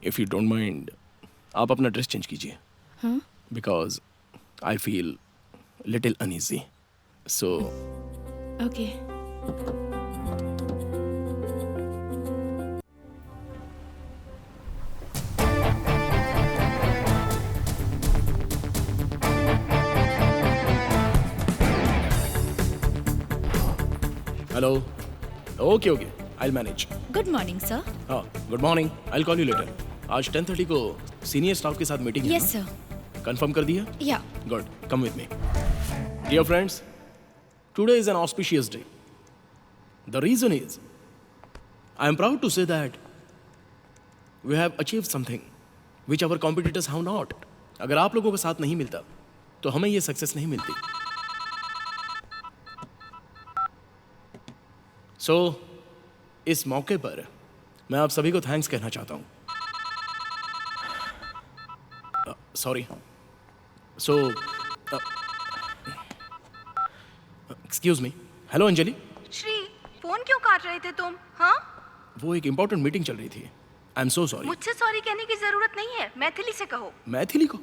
If you don't mind आप अपना dress change कीजिए. हाँ? Because I feel little uneasy. So okay. Hello. Okay okay, I manage. Good morning sir. हाँ, good morning. I call you later. आज 10:30 को senior staff के साथ meeting है. Yes sir. कंफर्म कर दिया? या. Good. Come with me. Dear friends, today is an auspicious day. The reason is, I am proud to say that we have achieved something which our competitors have not. अगर आप लोगों का साथ नहीं मिलता, तो हमें ये सक्सेस नहीं मिलती. So, इस मौके पर मैं आप सभी को थैंक्स कहना चाहता हूँ. Sorry. So, excuse me. Hello Anjali. Shri, phone क्यों काट रहे थे तुम? हाँ? वो एक इम्पोर्टेंट मीटिंग चल रही थी. आई एम सो सॉरी. मुझसे सॉरी कहने की जरूरत नहीं है. मैथिली से कहो. मैथिली को?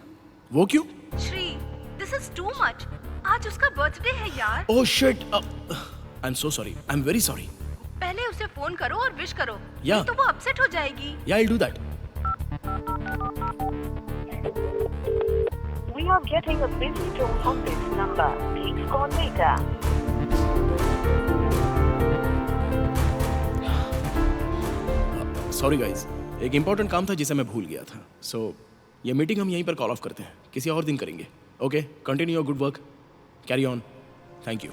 वो क्यों? Shri, this is too much. आज उसका बर्थडे है यार. Oh shit. I am so sorry. I am very sorry. पहले उसे फोन करो और विश करो. या. नहीं तो वो अपसेट हो जाएगी. या, I do that. We are getting a busy tone on this number. Please call later. Sorry guys, एक इम्पोर्टेंट काम था जिसे मैं भूल गया था. सो ये मीटिंग हम यहीं पर कॉल ऑफ करते हैं. किसी और दिन करेंगे. Okay, continue your good work. Carry on. Thank you.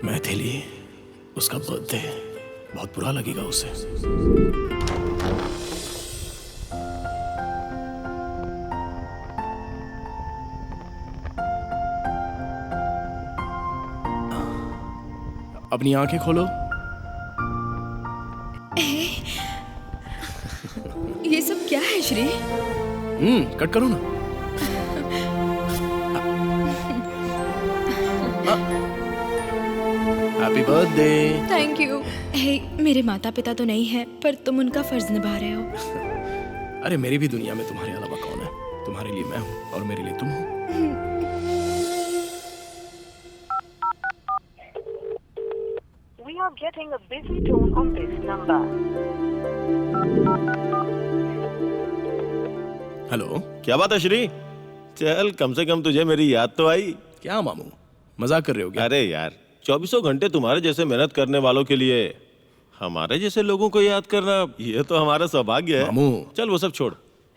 Maithili, उसका बर्थडे, बहुत बुरा लगेगा उसे. अपनी आंखें खोलो. ये सब क्या है श्री? कट करो ना. Happy birthday. Thank you. हे, मेरे माता पिता तो नहीं है, पर तुम उनका फर्ज निभा रहे हो. अरे मेरी भी दुनिया में तुम्हारे अलावा कौन है? तुम्हारे लिए मैं हूँ और मेरे लिए तुम हो. We are getting a busy tone on this number. Hello. क्या बात है श्री? चल, कम से कम तुझे मेरी याद तो आई. क्या मामू, मजाक कर रहे हो क्या? अरे यार, 24 घंटे तुम्हारे जैसे मेहनत करने वालों के लिए हमारे जैसे लोगों को याद करना, ये तो हमारा सौभाग्य है. मामू. चल वो सब छोड़,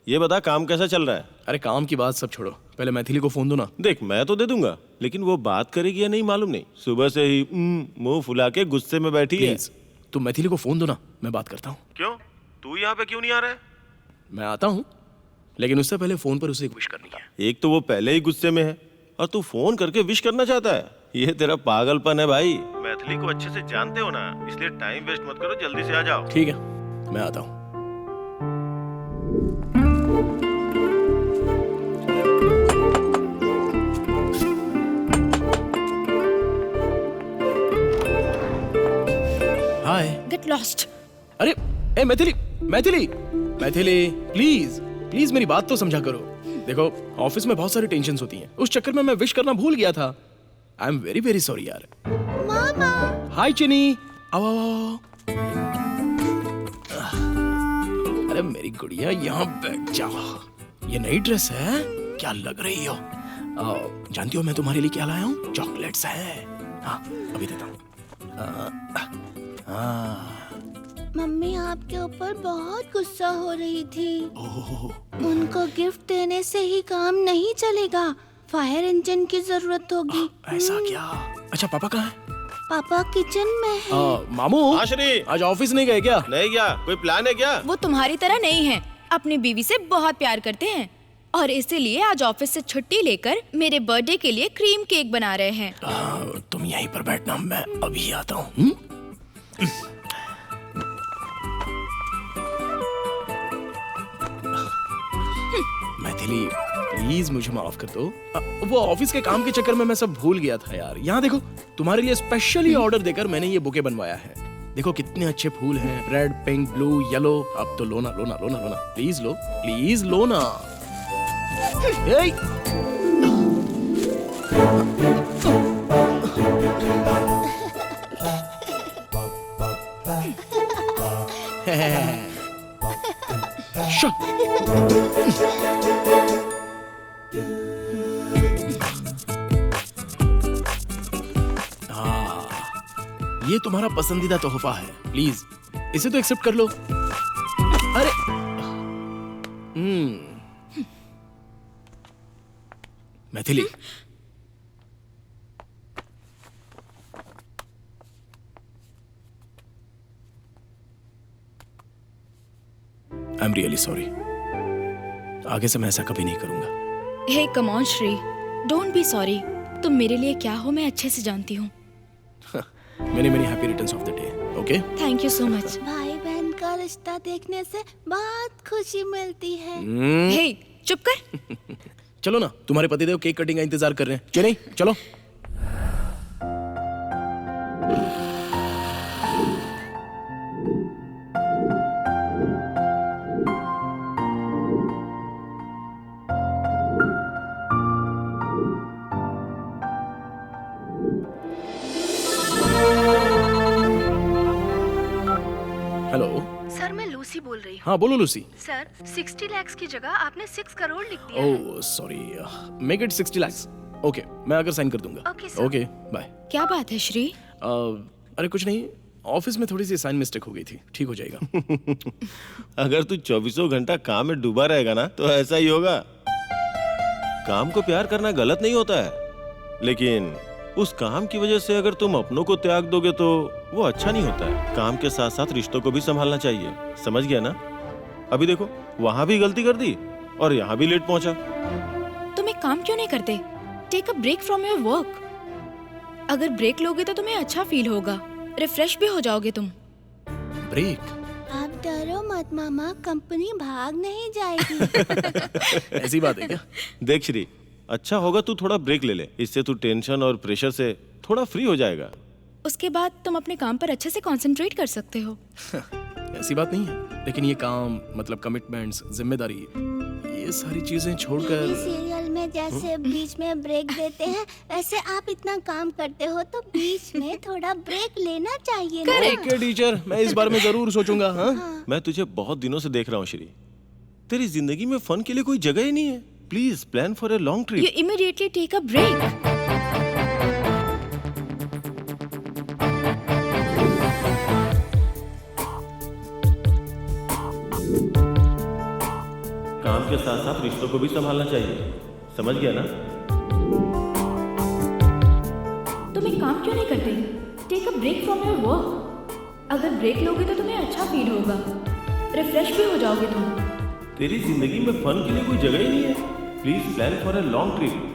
ये बता काम कैसा चल रहा है? अरे काम की बात सब छोड़ो, पहले मैथिली को फोन दो ना. देख, मैं तो दे दूंगा, लेकिन वो बात करेगी या नहीं मालूम नहीं. सुबह से ही मुंह फुला के गुस्से में बैठी है. प्लीज तुम मैथिली को फोन दो ना, मैं बात करता हूँ. क्यों? तू यहाँ पे क्यों नहीं आ रहा है? मैं आता हूँ, लेकिन उससे पहले फोन पर उसे एक विश करनी है. एक तो वो पहले ही गुस्से में है और तू फोन करके विश करना चाहता है. ये तेरा पागलपन है भाई. मैथिली को अच्छे से जानते हो ना, इसलिए टाइम वेस्ट मत करो, जल्दी से आ जाओ. ठीक है, मैं आता हूँ. हाय. Get lost. अरे ए मैथिली, मैथिली, मैथिली, प्लीज प्लीज मेरी बात तो समझा करो. देखो, ऑफिस में बहुत सारी टेंशन्स होती हैं, उस चक्कर में मैं विश करना भूल गया था. I am very very sorry यार. मामा. हाय चिनी. आओ आओ आओ. अरे मेरी गुड़िया, यहाँ बैठ जाओ. ये नई ड्रेस है, क्या लग रही हो. जानती हो मैं तुम्हारे लिए क्या लाया हूँ? चॉकलेट्स है. हाँ, अभी देता हूँ. मम्मी आपके ऊपर बहुत गुस्सा हो रही थी. ओह, उनको गिफ्ट देने से ही काम नहीं चलेगा. फायर इंजन की जरूरत होगी. ऐसा क्या? अच्छा, पापा कहाँ है? पापा किचन में है. मामू. हाँ श्री, आज ऑफिस नहीं गए क्या? नहीं क्या? कोई प्लान है क्या? वो तुम्हारी तरह नहीं है, अपनी बीवी से बहुत प्यार करते हैं और इसीलिए आज ऑफिस से छुट्टी लेकर मेरे बर्थडे के लिए क्रीम केक बना रहे हैं. तुम यहीं पर बैठना, मैं अभी आता हूँ. मैथिली प्लीज मुझे माफ कर दो। वो ऑफिस के काम के चक्कर में मैं सब भूल गया था यार। यहाँ देखो, तुम्हारे लिए स्पेशली ऑर्डर देकर मैंने ये बुके बनवाया है। देखो कितने अच्छे फूल हैं, रेड, पिंक, ब्लू, येलो। अब तो लो ना, लो ना, लो ना, लो ना, प्लीज लो ना। ए! Shut. ये तुम्हारा पसंदीदा तोहफा है, प्लीज इसे तो एक्सेप्ट कर लो। अरे Maithili, I am really sorry. आगे से मैं ऐसा कभी नहीं करूंगा। Hey come on Shri, don't be sorry. तुम मेरे लिए क्या हो मैं अच्छे से जानती हूँ। Many many happy returns of the day. Okay, thank you so much. भाई बहन का रिश्ता देखने से बहुत खुशी मिलती है। हे चुप कर। चलो ना, तुम्हारे पतिदेव केक कटिंग का इंतजार कर रहे हैं। चलो चलो। हेलो। सर मैं लूसी बोल रही हूँ। हाँ बोलो लूसी। सर 60 लाख की जगह आपने 6 करोड़ लिख दिया। Oh sorry, make it 60 lakhs। Okay, मैं आकर साइन कर दूंगा। Okay, sir. Okay bye. क्या बात है श्री? अरे कुछ नहीं, ऑफिस में थोड़ी सी साइन मिस्टेक हो गई थी, ठीक हो जाएगा। अगर तू 24 घंटा काम में डूबा रहेगा ना तो ऐसा ही होगा। काम को प्यार करना गलत नहीं होता है, लेकिन उस काम की वजह से अगर तुम अपनों को त्याग दोगे तो वो अच्छा नहीं होता है। काम के साथ साथ रिश्तों को भी संभालना चाहिए, समझ गया ना? अभी देखो, वहां भी गलती कर दी और यहाँ भी लेट पहुंचा। तुम एक काम क्यों नहीं करते? Take a break from your work. अगर ब्रेक लोगे तो तुम्हें अच्छा फील होगा, रिफ्रेश भी हो जाओगे तुम। ब्रेक? आप डरो मत मामा, कंपनी भाग नहीं जाएगी। ऐसी बात है क्या? देख श्री, अच्छा होगा तू थोड़ा ब्रेक ले ले, इससे तू टेंशन और प्रेशर से थोड़ा फ्री हो जाएगा। उसके बाद तुम अपने काम पर अच्छे से कंसंट्रेट कर सकते हो। ऐसी बात नहीं है, लेकिन ये काम मतलब कमिटमेंट्स, जिम्मेदारी, ये सारी चीजें छोड़कर। टीवी सीरियल में जैसे बीच में ब्रेक देते हैं, वैसे आप इतना काम करते हो तो बीच में थोड़ा ब्रेक लेना चाहिए ना। ओके टीचर, मैं इस बारे में जरूर सोचूंगा। हाँ, मैं तुझे बहुत दिनों से देख रहा हूँ श्री, तेरी जिंदगी में फन के लिए कोई जगह ही नहीं है। Please plan for a long You trip. immediately take a break. काम के साथ साथ रिश्तों को भी संभालना चाहिए, समझ गया ना? तुम एक काम क्यों नहीं करते? Take a break from your work. अगर ब्रेक लोगे तो तुम्हें अच्छा फील होगा, रिफ्रेश भी हो जाओगे तुम। तेरी जिंदगी में फन के लिए कोई जगह ही नहीं है। Please plan for a long trip.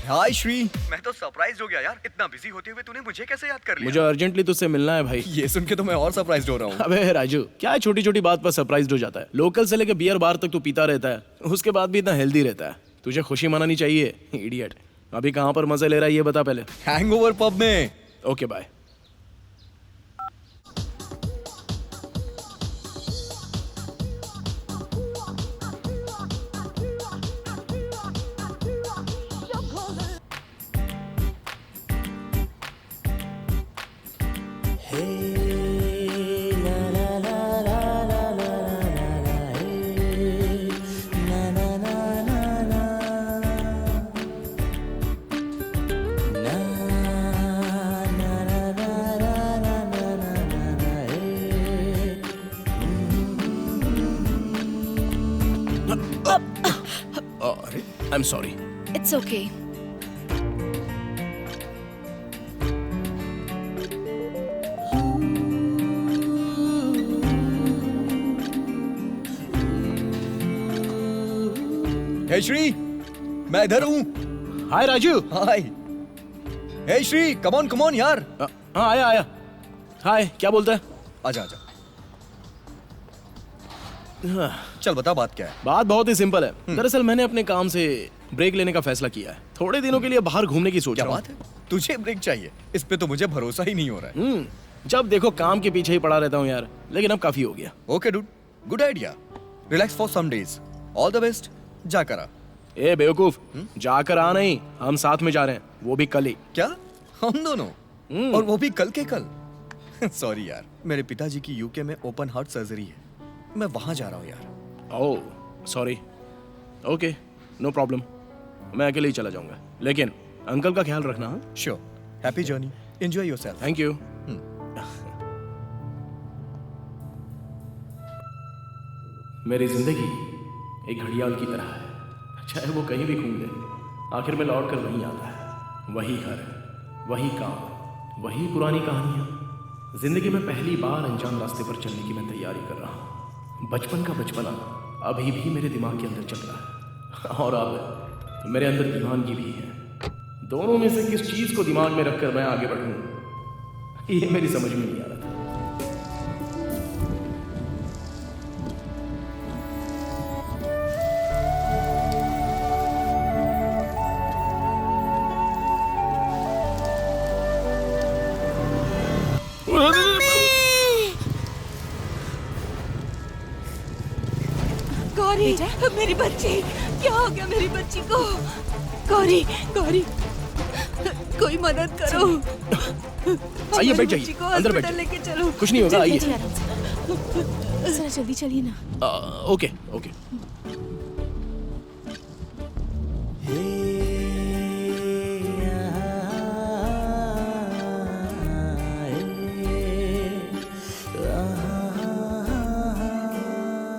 Hi Shri, मैं तो सरप्राइज हो गया यार। इतना बिजी होते हुए तूने मुझे कैसे याद कर लिया? मुझे अर्जेंटली तुझसे मिलना है भाई। ये सुन के तो मैं और सरप्राइज हो रहा हूँ। अबे राजू, क्या छोटी छोटी बात पर सरप्राइज हो जाता है? लोकल से लेके बियर बार तक तू पीता रहता है, उसके बाद भी इतना हेल्दी रहता है। तुझे खुशी मनानी चाहिए, इडियट। अभी कहाँ पर मजे ले रहा है ये बता पहले। हैंगओवर पब में। Okay bye. I am sorry. It's okay. Hey Shri, मैं इधर हूँ। Hi Raju. Hi. Hey Shri, come on यार। हाँ आया। हाय, क्या बोलता है? आजा आजा। चल बता बात क्या है। बात बहुत ही सिंपल है। दरअसल मैंने अपने काम से ब्रेक लेने का फैसला किया है। थोड़े दिनों के लिए बाहर घूमने की सोच क्या रहा हूँ। बात है? तुझे ब्रेक चाहिए? इस पे तो मुझे भरोसा ही नहीं हो रहा है। जब देखो काम के पीछे ही पड़ा रहता हूँ यार, लेकिन अब काफी हो गया। Okay dude, good idea. Relax for some days. All the best. जा कर आ। ए बेवकूफ, जाकर आ नहीं, हम साथ में जा रहे हैं, वो भी कल ही। क्या? हम दोनों? और वो भी कल के कल? सॉरी यार, मेरे पिताजी की यूके में ओपन हार्ट सर्जरी है, मैं वहां जा रहा हूँ यार। Oh sorry. Okay, no problem, मैं अकेले ही चला जाऊंगा, लेकिन अंकल का ख्याल रखना। हाँ, sure. Happy journey, enjoy yourself. Thank you. मेरी जिंदगी एक घड़ियाल की तरह है, चाहे वो कहीं भी घूम ले, आखिर में लौट कर वहीं आता है। वही घर, वही काम, वही पुरानी कहानियां। जिंदगी में पहली बार अनजान रास्ते पर चलने की मैं तैयारी कर रहा हूँ। बचपन का बचपना अभी भी मेरे दिमाग के अंदर चल रहा है, और अब मेरे अंदर दीवानगी भी है। दोनों में से किस चीज को दिमाग में रखकर मैं आगे बढ़ूं, ये मेरी समझ में नहीं आ रहा था। गौरी, मेरी बच्ची, क्या हो गया मेरी बच्ची को? गौरी, गौरी, कोई मदद करो। आइए, बैठ बच्ची जाइए, को अंदर बैठ हॉस्पिटल लेके चलो। कुछ नहीं होगा, आइए। जरा जल्दी चलिए ना। Okay okay.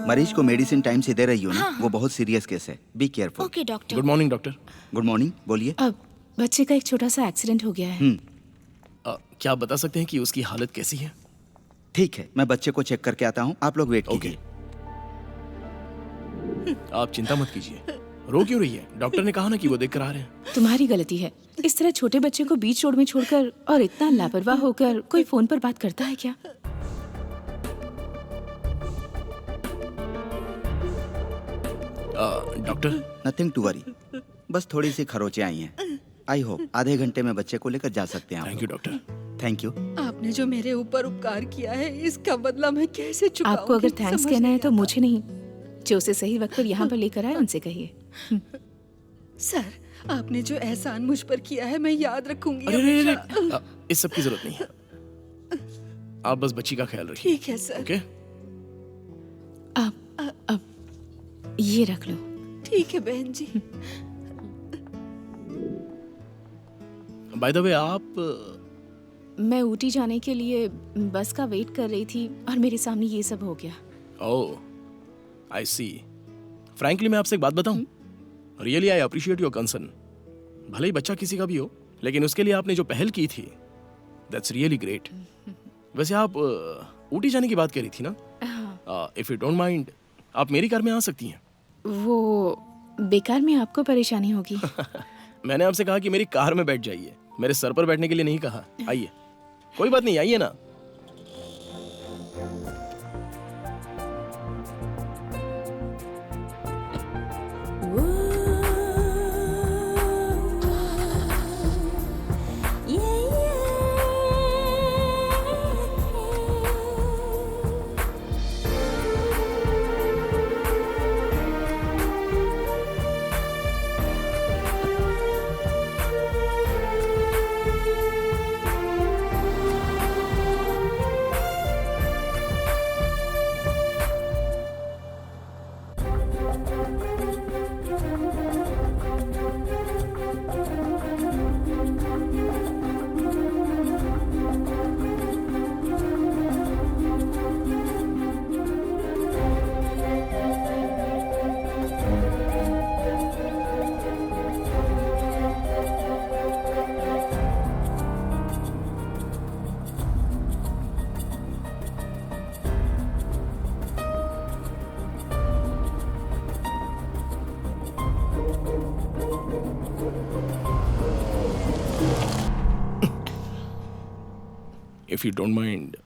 मरीज को मेडिसिन टाइम से दे रही हो ना? वो बहुत सीरियस केस है, be careful. Okay doctor. Good morning doctor. Good morning, बोलिए। अब बच्चे का एक छोटा सा एक्सीडेंट हो गया है। क्या आप बता सकते हैं कि उसकी हालत कैसी है? ठीक है, मैं बच्चे को चेक करके आता हूँ, आप लोग वेट ओके। कीजिए। आप चिंता मत कीजिए। रो क्यों रही है? डॉक्टर ने कहा ना कि वो देख कर आ रहे हैं। तुम्हारी गलती है, इस तरह छोटे बच्चे को बीच रोड में छोड़कर और इतना लापरवाह होकर कोई फोन पर बात करता है क्या? डॉक्टर, नथिंग टू वरी, बस थोड़ी सी खरोचे आई हैं। आई होप आधे घंटे में बच्चे को लेकर जा सकते हैं आप। Thank you doctor. Thank you. आपने जो मेरे ऊपर उपकार किया है, इसका बदला मैं कैसे चुकाऊंगी? आपको अगर थैंक्स समझ कहना है नहीं तो आता। मुझे नहीं, जो उसे सही वक्त पर यहाँ पर लेकर आए उनसे कहिए। सर, आपने जो एहसान मुझ पर किया है मैं याद रखूंगी अरे अरे, हमेशा। अरे, इस सब की जरूरत नहीं है। आप बस बच्ची का ख्याल रखिए। ठीक है सर। ओके। अब ये रख लो। ठीक है बहन जी। बाय द वे, आप मैं ऊटी जाने के लिए बस का वेट कर रही थी और मेरे सामने ये सब हो गया। ओह, आई सी। फ्रैंकली मैं आपसे एक बात बताऊं? Really I appreciate your concern. भले ही बच्चा किसी का भी हो, लेकिन उसके लिए आपने जो पहल की थी, दैट्स रियली ग्रेट। वैसे आप ऊटी जाने की बात कर रही थी ना? इफ यू डोंट माइंड, आप मेरी कार में आ सकती हैं। वो बेकार में आपको परेशानी होगी। मैंने आपसे कहा कि मेरी कार में बैठ जाइए, मेरे सर पर बैठने के लिए नहीं कहा। आइए, कोई बात नहीं, आइए ना। इफ यू डोंट माइंड,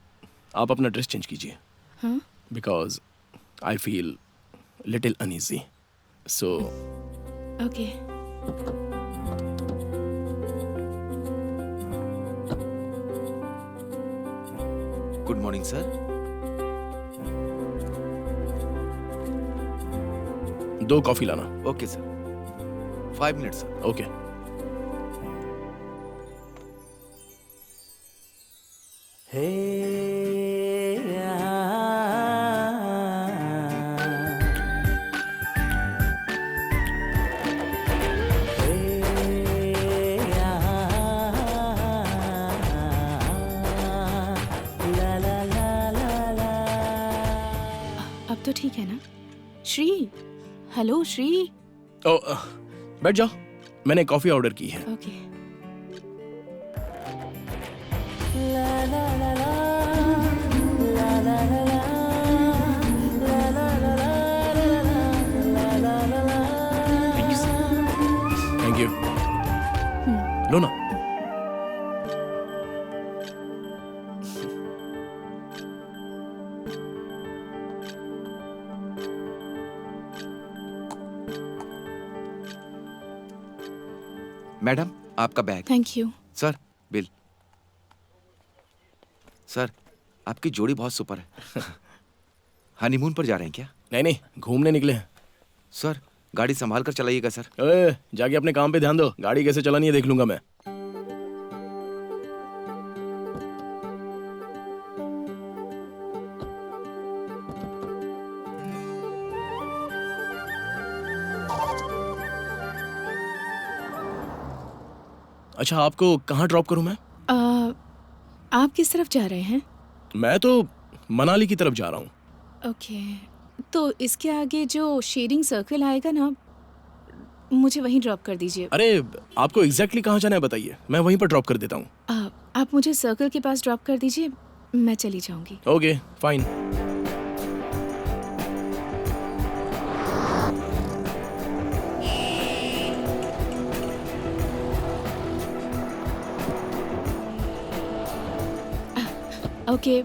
आप अपना ड्रेस चेंज कीजिए. हाँ? Because I feel little uneasy. So okay. Good morning sir. 2 coffee लाना. Okay sir. 5 minutes sir. Okay. अब तो ठीक है ना? श्री, हेलो श्री. ओ बैठ जाओ. मैंने कॉफी ऑर्डर की है. ओके. Thank you. लो ना. मैडम आपका bag. Thank you. Sir bill. Sir आपकी जोड़ी बहुत सुपर है. हनीमून पर जा रहे हैं क्या? नहीं नहीं, घूमने निकले हैं. सर गाड़ी संभाल कर चलाइएगा सर. ओए, जाके अपने काम पे ध्यान दो. गाड़ी कैसे चलानी है देख लूंगा मैं. अच्छा, आपको कहाँ ड्रॉप करूं मैं? आप किस तरफ जा रहे हैं? मैं तो मनाली की तरफ जा रहा हूँ. ओके. तो इसके आगे जो शेयरिंग सर्कल आएगा ना, मुझे वहीं ड्रॉप कर दीजिए. अरे आपको एग्जैक्टली कहाँ जाना है बताइए, मैं वहीं पर ड्रॉप कर देता हूँ. आप मुझे सर्कल के पास ड्रॉप कर दीजिए, मैं चली जाऊंगी. Okay fine. Okay,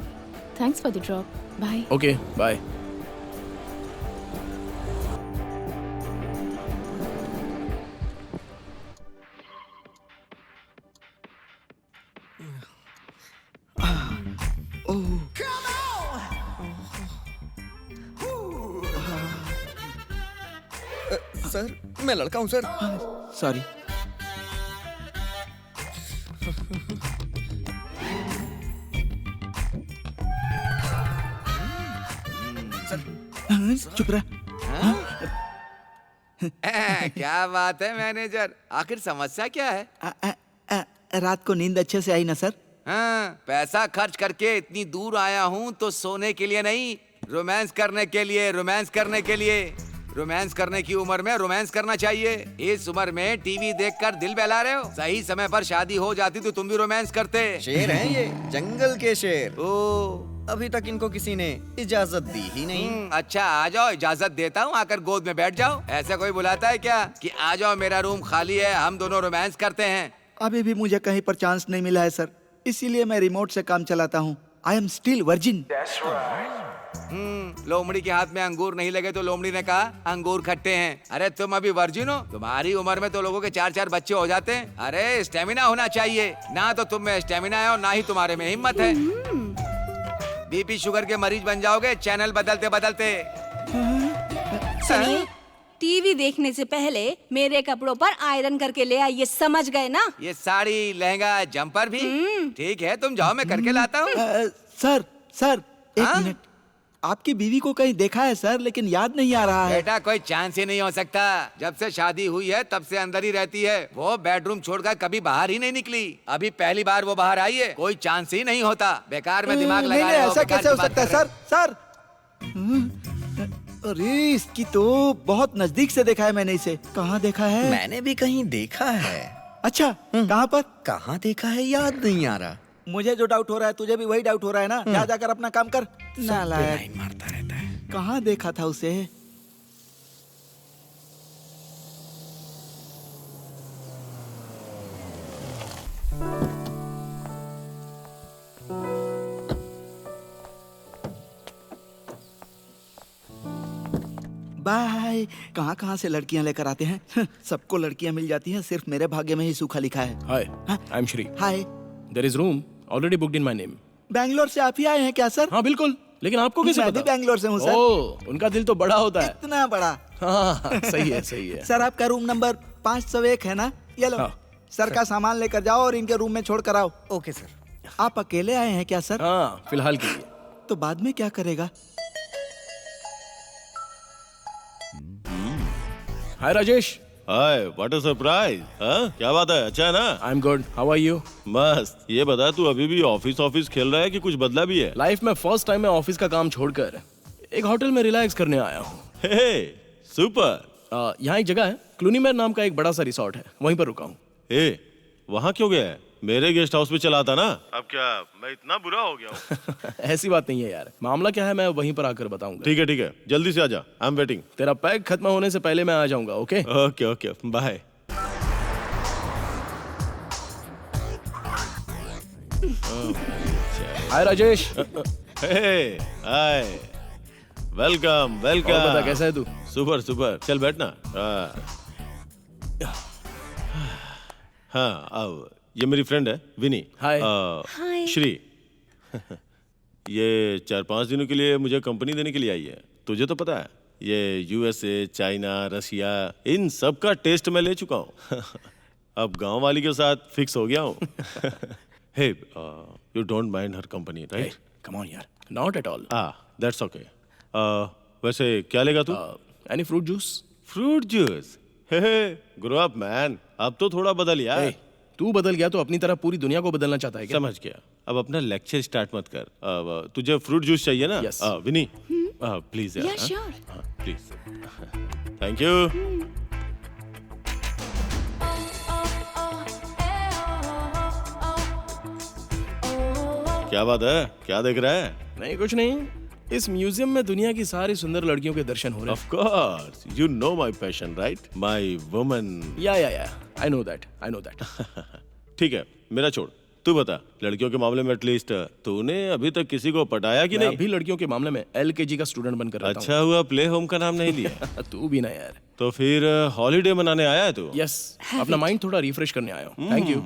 thanks for the drop. Bye. Okay bye. Sir मैं लड़का हूँ सर. सॉरी. चुप रह. क्या बात है मैनेजर, आखिर समस्या क्या है? रात को नींद अच्छे से आई ना सर? हाँ, पैसा खर्च करके इतनी दूर आया हूँ तो सोने के लिए नहीं, रोमांस करने के लिए. रोमांस करने के लिए. रोमांस करने की उम्र में रोमांस करना चाहिए. इस उम्र में टीवी देखकर दिल बहला रहे हो. सही समय पर शादी हो जाती तो तुम भी रोमांस करते. शेर हैं ये, जंगल के शेर. ओ अभी तक इनको किसी ने इजाजत दी ही नहीं. अच्छा आ जाओ, इजाजत देता हूँ, आकर गोद में बैठ जाओ. ऐसा कोई बुलाता है क्या कि आ जाओ मेरा रूम खाली है, हम दोनों रोमांस करते हैं? अभी भी मुझे कहीं पर चांस नहीं मिला है सर, इसीलिए मैं रिमोट से काम चलाता हूँ. I am still virgin. लोमड़ी के हाथ में अंगूर नहीं लगे तो लोमड़ी ने कहा अंगूर खट्टे हैं. अरे तुम अभी वर्जिन हो? तुम्हारी उम्र में तो लोगों के 4-4 बच्चे हो जाते हैं. अरे स्टेमिना होना चाहिए. ना तो तुम में स्टेमिना है और ना ही तुम्हारे में हिम्मत है. बीपी शुगर के मरीज बन जाओगे चैनल बदलते बदलते. सुनिए, टीवी देखने से पहले मेरे कपड़ों पर आयरन करके ले आइए, समझ गए ना? ये साड़ी, लहंगा, जंपर भी ठीक है, तुम जाओ मैं करके लाता हूँ. सर सर एक हाँ? मिनट. आपकी बीवी को कहीं देखा है सर, लेकिन याद नहीं आ रहा है. बेटा कोई चांस ही नहीं हो सकता. जब से शादी हुई है तब से अंदर ही रहती है. वो बेडरूम छोड़कर कभी बाहर ही नहीं निकली. अभी पहली बार वो बाहर आई है. कोई चांस ही नहीं होता. बेकार में दिमाग नहीं लगा नहीं, रहे हो, ऐसा बेकार कैसे हो की बात सकता है कर रहे सर? सर अरे इसकी तो बहुत नजदीक से देखा है मैंने इसे. कहाँ देखा है? मैंने भी कहीं देखा है. अच्छा कहाँ पर? कहाँ देखा है याद नहीं आ रहा. मुझे जो डाउट हो रहा है तुझे भी वही डाउट हो रहा है ना? जा जाकर अपना काम कर. नालायक. लाइन मारता रहता है. कहाँ देखा था उसे? बाय। कहाँ कहाँ से लड़कियाँ लेकर आते हैं। सबको लड़कियाँ मिल जाती हैं, सिर्फ मेरे भाग्य में ही सूखा लिखा है। हाय, हाँ? I am Shri. Hi. There is room already booked in my name. Bangalore से आप ही आए हैं क्या सर? हाँ बिल्कुल, लेकिन आपको कैसे मैं भी पता? बैंगलोर से हूँ सर। ओह, उनका दिल तो बड़ा होता है। इतना बड़ा। हाँ, सही है सही है। सर आपका रूम नंबर 501 है ना? ये लो। हाँ, सर का सामान लेकर जाओ और इनके रूम में छोड़ कर आओ। Okay sir. आप अकेले आए हैं क्या सर? हाँ, फिलहाल के लिए। तो बाद में क्या करेगा? Hi Rajesh. Hi, what a surprise. हाँ, क्या बात है? अच्छा है ना? I am good, how are you? मस्त। ये बता, तू अभी भी ऑफिस खेल रहा है कि कुछ बदला भी है? लाइफ में फर्स्ट टाइम मैं ऑफिस का काम छोड़कर एक होटल में रिलैक्स करने आया हूँ। हे, सुपर। यहाँ एक जगह है, क्लूनीमेर नाम का एक बड़ा सा रिसोर्ट है, वहीं पर रुका हूँ। ए, वहाँ क्यों गया है? मेरे गेस्ट हाउस पे चला था ना। अब क्या मैं इतना बुरा हो गया हूँ? ऐसी बात नहीं है यार, मामला क्या है मैं वहीं पर आकर बताऊंगा। ठीक है, जल्दी से आजा। I am waiting. तेरा पैक खत्म होने से पहले मैं आ जाऊंगा। Okay okay okay, bye. Hi Rajesh. Hey, hi, welcome और बता वेलकम। कैसा है तू? सुपर सुपर, चल बैठना। हाँ, अब ये मेरी फ्रेंड है विनी। हाय। हाय। श्री। ये 4-5 दिनों के लिए मुझे कंपनी देने के लिए आई है। तुझे तो पता है, ये यूएसए, चाइना, रशिया, इन सब का टेस्ट मैं ले चुका हूँ। अब गांव वाली के साथ फिक्स हो गया हूँ। Hey, you don't mind her company, right? Come on यार, not at all. That's okay. वैसे क्या लेगा तू? Any fruit juice? Fruit juice? Hey, grow up man. अब तो थोड़ा बदल यार। तू बदल गया तो अपनी तरह पूरी दुनिया को बदलना चाहता है क्या? समझ गया। अब अपना लेक्चर स्टार्ट मत कर। अब तुझे फ्रूट जूस चाहिए ना? Yes. विनी, प्लीज यार। Yeah, sure. Please. Thank you. क्या बात है? क्या देख रहा है? नहीं कुछ नहीं, इस म्यूजियम में दुनिया की सारी सुंदर लड़कियों के दर्शन हो रहे Of course, you know my passion, right? My woman. हैं। या आई नो दैट। ठीक है, मेरा छोड़। तू बता, लड़कियों के मामले में एटलीस्ट तूने अभी तक किसी को पटाया कि मैं नहीं? अभी लड़कियों के मामले में LKG का स्टूडेंट बनकर रहता अच्छा हुआ प्ले होम का नाम नहीं लिया। हूँ। तू भी ना यार। तो फिर हॉलीडे मनाने आया है तू? यस, अपना माइंड थोड़ा रिफ्रेश करने आया हूँ। Thank you.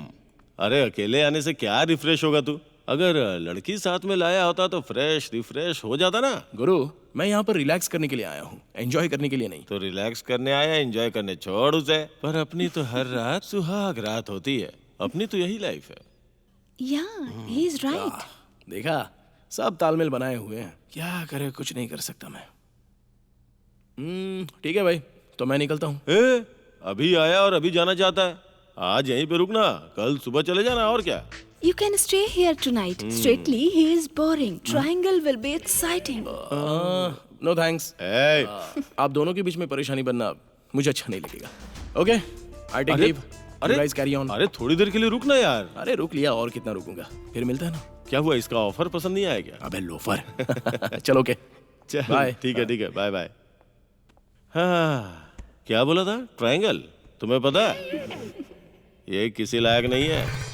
अरे अकेले आने से क्या रिफ्रेश होगा तू? अगर लड़की साथ में लाया होता तो फ्रेश रिफ्रेश हो जाता ना। गुरु, मैं यहाँ पर रिलैक्स करने के लिए आया हूँ, एंजॉय करने के लिए नहीं। तो रिलैक्स करने आया, एंजॉय करने छोड़ उसे। पर अपनी तो हर रात सुहाग रात होती है। अपनी तो यही लाइफ है। Yeah, he is right. देखा, सब तालमेल बनाए हुए हैं। क्या करे, कुछ नहीं कर सकता मैं। ठीक है भाई, तो मैं निकलता हूँ। ए, अभी आया और अभी जाना चाहता है? आज यहीं पे रुकना, कल सुबह चले जाना। और क्या? You can stay here tonight. Strictly, he is boring. Triangle will be exciting. No thanks. ए, आप दोनों के बीच में परेशानी बनना मुझे अच्छा नहीं लगेगा। ओके, आई टेक अरे, लीव। अरे, गाइस कैरी ऑन। अरे थोड़ी देर के लिए रुकना यार। अरे रुक लिया, और कितना रुकूंगा, फिर मिलता है ना। क्या हुआ, इसका ऑफर पसंद नहीं आया क्या? अबे लोफर। चलो ओके, चल, बाय। ठीक है, बाय बाय। हाँ, क्या बोला था? ट्रायंगल? तुम्हें पता है ये किसी लायक नहीं है।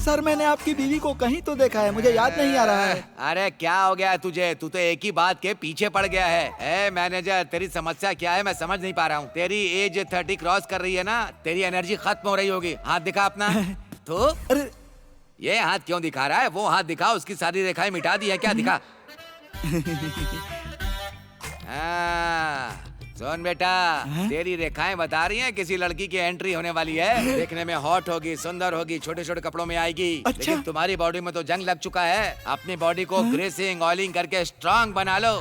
सर मैंने आपकी बीवी को कहीं तो देखा है, मुझे याद नहीं आ रहा है। अरे क्या हो गया है तुझे? तू तो एक ही बात के पीछे पड़ गया है। मैनेजर, तेरी समस्या क्या है मैं समझ नहीं पा रहा हूँ। तेरी एज 30 क्रॉस कर रही है ना, तेरी एनर्जी खत्म हो रही होगी। हाथ दिखा अपना। तो अरे ये हाथ क्यों दिखा रहा है? वो हाथ दिखा, उसकी सारी रेखाएं मिटा दी है क्या? दिखा। सुन बेटा, तेरी रेखाएं बता रही हैं किसी लड़की की एंट्री होने वाली है। देखने में हॉट होगी, सुंदर होगी, छोटे छोटे कपड़ों में आएगी। अच्छा। लेकिन तुम्हारी बॉडी में तो जंग लग चुका है। अपनी बॉडी को ग्रेसिंग, ऑयलिंग करके स्ट्रांग बना लो।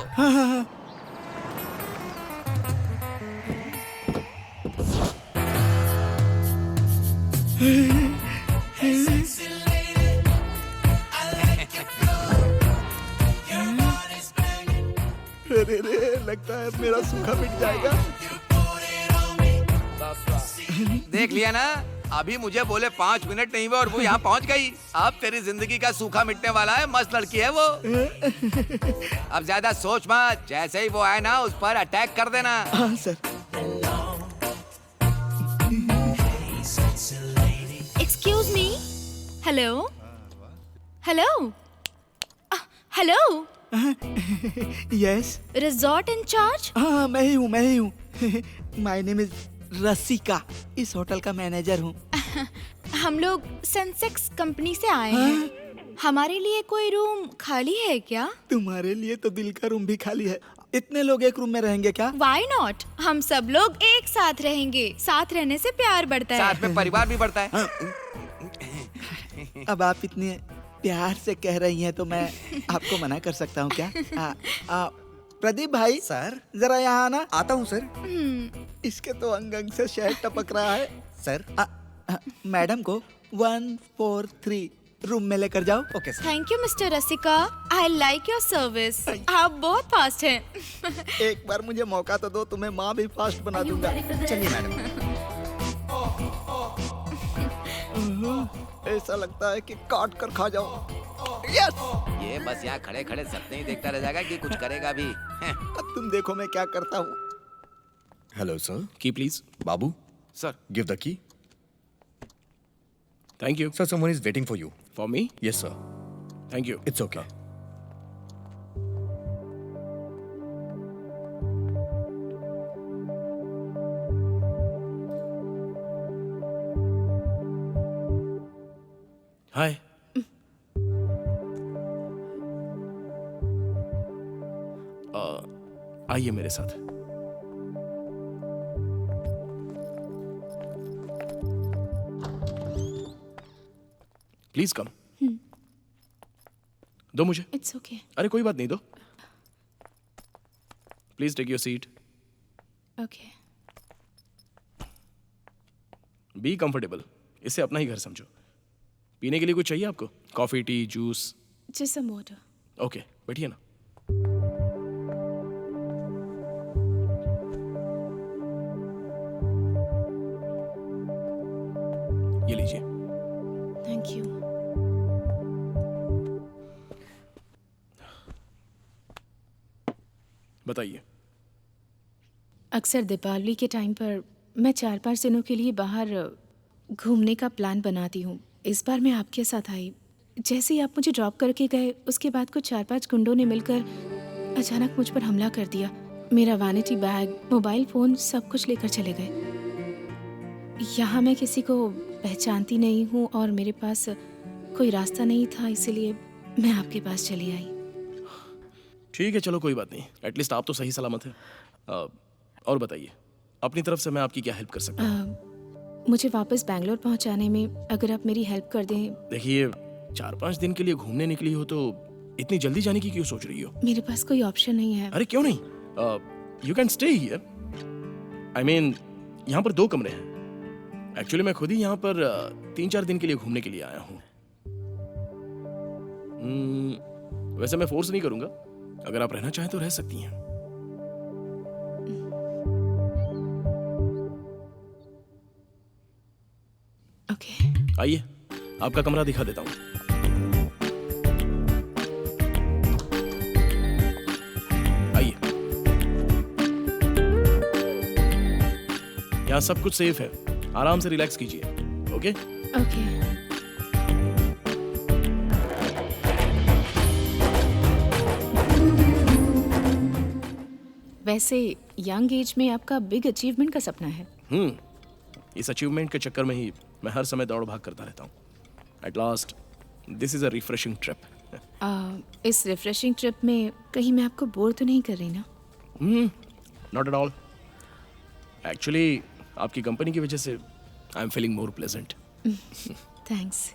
अरे रे, लगता है मेरा सूखा मिट जाएगा। देख लिया ना, अभी मुझे बोले 5 मिनट नहीं हुए और वो यहाँ पहुँच गई। अब तेरी जिंदगी का सूखा मिटने वाला है। मस्त लड़की है वो। अब ज्यादा सोच मत, जैसे ही वो आए ना उस पर अटैक कर देना। हाँ sir. Excuse me. Hello hello hello yes, resort incharge? हाँ मैं ही हूँ माय नेम इज रसिका, इस होटल का मैनेजर हूँ। हम लोग सेंसेक्स कंपनी से आए हैं। हमारे लिए कोई रूम खाली है क्या? तुम्हारे लिए तो दिल का रूम भी खाली है। इतने लोग एक रूम में रहेंगे क्या? Why not? हम सब लोग एक साथ रहेंगे। साथ रहने से प्यार बढ़ता है। साथ में परिवार भी बढ़ता है। अब आप इतने प्यार से कह रही हैं तो मैं आपको मना कर सकता हूँ क्या? प्रदीप भाई सर, जरा यहाँ आना। आता हूँ सर। इसके तो अंग अंग से शहद टपक रहा है। सर, मैडम को 143 रूम में लेकर जाओ। Okay sir. Thank you mister Rasika. I like your service. आप बहुत फास्ट हैं। एक बार मुझे मौका तो दो, तुम्हें माँ भी फास्ट बना दूंगा। चलिए मैडम। ऐसा लगता है कि काट कर खा जाओ। यस। ये बस यहाँ खड़े खड़े सपने ही देखता रह जाएगा कि कुछ करेगा भी। अब तुम देखो मैं क्या करता हूँ। Hello sir. Key please. बाबू, sir, give the key. Thank you. Sir, someone is waiting for you. For me? Yes, sir. Thank you. It's okay. Hi. आइए मेरे साथ। Please come. दो मुझे। It's okay. अरे कोई बात नहीं, दो। Please take your seat. Okay. Be comfortable. इसे अपना ही घर समझो। पीने के लिए कुछ चाहिए आपको? Coffee, tea, juice? Just some water. Okay, बैठिए ना। ये लीजिए। Thank you. बताइए। अक्सर दीपावली के टाइम पर मैं 4-5 दिनों के लिए बाहर घूमने का प्लान बनाती हूँ। इस बार मैं आपके साथ आई। जैसे ही आप मुझे ड्रॉप करके गए, उसके बाद कुछ 4-5 गुंडों ने मिलकर अचानक मुझ पर हमला कर दिया। मेरा वैनिटी बैग, मोबाइल फ़ोन सब कुछ लेकर चले गए। यहाँ मैं किसी को पहचानती नहीं हूँ और मेरे पास कोई रास्ता नहीं था, इसीलिए मैं आपके पास चली आई। ठीक है, चलो कोई बात नहीं। एटलीस्ट आप तो सही सलामत हैं। और बताइए, अपनी तरफ से मैं आपकी क्या हेल्प कर सकता हूँ? मुझे वापस बैंगलोर पहुँचाने में अगर आप मेरी हेल्प कर दें। देखिए, 4-5 दिन के लिए घूमने निकली हो तो इतनी जल्दी जाने की क्यों सोच रही हो? मेरे पास कोई ऑप्शन नहीं है। अरे क्यों नहीं? You can stay here. I mean, यहाँ पर 2 कमरे हैं। एक्चुअली मैं खुद ही यहाँ पर 3-4 दिन के लिए घूमने के लिए आया हूँ। वैसे मैं फोर्स नहीं करूँगा। अगर आप रहना चाहें तो रह सकती हैं। ओके। आइए, आपका कमरा दिखा देता हूँ। आइए। यहाँ सब कुछ सेफ है। आराम से रिलैक्स कीजिए। ओके? ओके। वैसे यंग एज में आपका बिग अचीवमेंट का सपना है। इस अचीवमेंट के चक्कर में ही मैं हर समय दौड़ भाग करता रहता हूँ। At last this is a refreshing trip. इस रिफ्रेशिंग ट्रिप में कहीं मैं आपको बोर तो नहीं कर रही ना? Not at all. एक्चुअली आपकी कंपनी की वजह से I am feeling more pleasant. Thanks.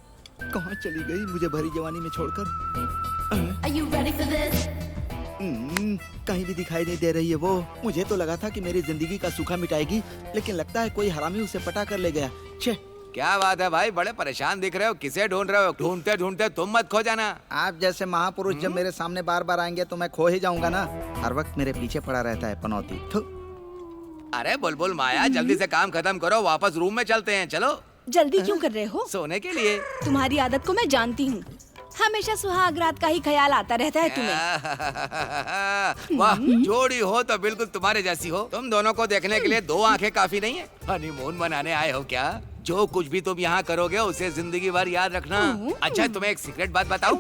कहाँ चली गई मुझे भरी जवानी में छोड़कर? कहीं भी दिखाई नहीं दे रही है वो। मुझे तो लगा था कि मेरी जिंदगी का सूखा मिटाएगी, लेकिन लगता है कोई हरामी उसे पटा कर ले गया। छे। क्या बात है भाई, बड़े परेशान दिख रहे हो। किसे ढूंढ रहे हो? ढूंढते ढूंढते तुम मत खो जाना। आप जैसे महापुरुष जब मेरे सामने बार बार आएंगे तो मैं खो ही जाऊंगा ना। हर वक्त मेरे पीछे पड़ा रहता है पनौती। अरे बुलबुल माया, जल्दी से काम खत्म करो, वापस रूम में चलते हैं। चलो। जल्दी क्यों कर रहे हो? सोने के लिए। तुम्हारी आदत को मैं जानती हूँ। हमेशा सुहाग रात का ही ख्याल आता रहता है तुम्हें। वाह, जोड़ी हो तो बिल्कुल तुम्हारे जैसी हो। तुम दोनों को देखने के लिए 2 आंखें काफी नहीं है? हनीमून मनाने आए हो क्या? जो कुछ भी तुम यहाँ करोगे उसे जिंदगी भर याद रखना। अच्छा, तुम्हें एक सीक्रेट बात बताऊं?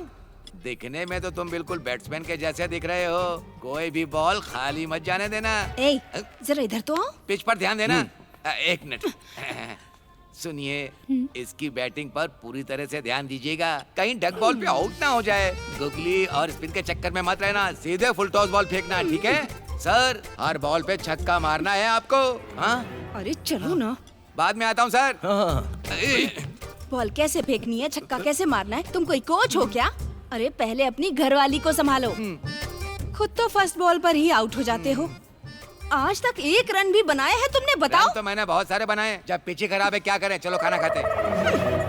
दिखने में तो तुम बिल्कुल बैट्समैन के जैसे दिख रहे हो। कोई भी बॉल खाली मत जाने देना। ए, जरा इधर तो आओ। पिच पर ध्यान देना। एक मिनट। सुनिए, इसकी बैटिंग पर पूरी तरह से ध्यान दीजिएगा, कहीं डक बॉल पे आउट ना हो जाए। गुगली और स्पिन के चक्कर में मत रहना, सीधे फुल टॉस बॉल फेंकना, ठीक है सर? हर बॉल पे छक्का मारना है आपको। हाँ, अरे चलो ना। बाद में आता हूँ सर। बॉल कैसे फेंकनी है, छक्का कैसे मारना है? तुम कोई कोच हो क्या? अरे पहले अपनी घरवाली को संभालो। खुद तो फर्स्ट बॉल पर ही आउट हो जाते हो। आज तक एक रन भी बनाया है तुमने, बताओ? रन तो मैंने बहुत सारे बनाए। जब पिच ही खराब है क्या करें? चलो खाना खाते हैं।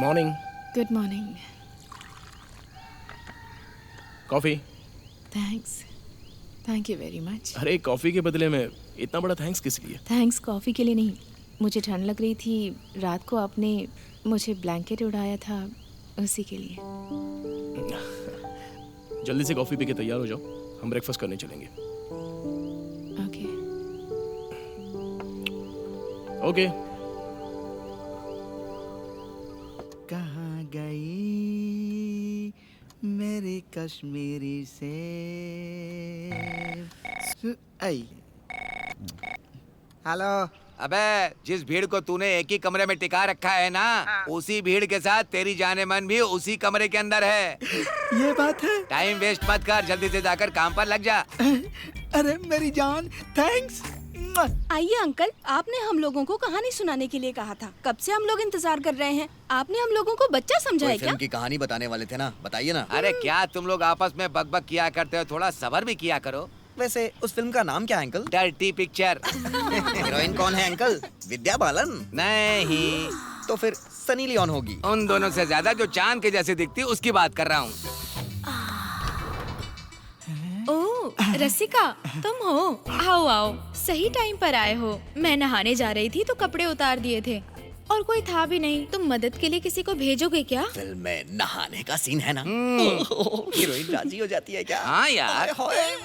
Morning. Good morning. Coffee. Thanks, thank you very much. अरे कॉफी के बदले में इतना बड़ा थैंक्स किस लिए? थैंक्स कॉफ़ी के लिए नहीं, मुझे ठंड लग रही थी, रात को आपने मुझे ब्लैंकेट उड़ाया था, उसी के लिए। जल्दी से कॉफी पी के तैयार हो जाओ, हम ब्रेकफास्ट करने चलेंगे। ओके। ओके। कहाँ गई मेरी कश्मीरी से आई। हेलो। अबे जिस भीड़ को तूने एक ही कमरे में टिका रखा है ना, उसी भीड़ के साथ तेरी जाने मन भी उसी कमरे के अंदर है। ये बात है। टाइम वेस्ट मत कर, जल्दी से जाकर काम पर लग जा। अरे मेरी जान, थैंक्स। आइए अंकल, आपने हम लोगों को कहानी सुनाने के लिए कहा था, कब से हम लोग इंतजार कर रहे हैं। आपने हम लोगों को बच्चा समझा है क्या? फिल्म की कहानी बताने वाले थे ना, बताइए ना। अरे क्या तुम लोग आपस में बकबक किया करते हो, थोड़ा सब्र भी किया करो। वैसे उस फिल्म का नाम क्या है अंकल? Dirty picture. हीरोइन कौन है अंकल? विद्या बालन? नहीं, तो फिर सनी लियोन होगी। उन दोनों से ज्यादा जो चांद के जैसे दिखती उसकी बात कर रहा हूँ। ओह रसिका, तुम हो? आओ आओ, सही टाइम पर आए हो। मैं नहाने जा रही थी तो कपड़े उतार दिए थे और कोई था भी नहीं। तुम मदद के लिए किसी को भेजोगे क्या? फिल्म में नहाने का सीन है ना, हीरोइन राजी हो जाती है क्या? हाँ यार।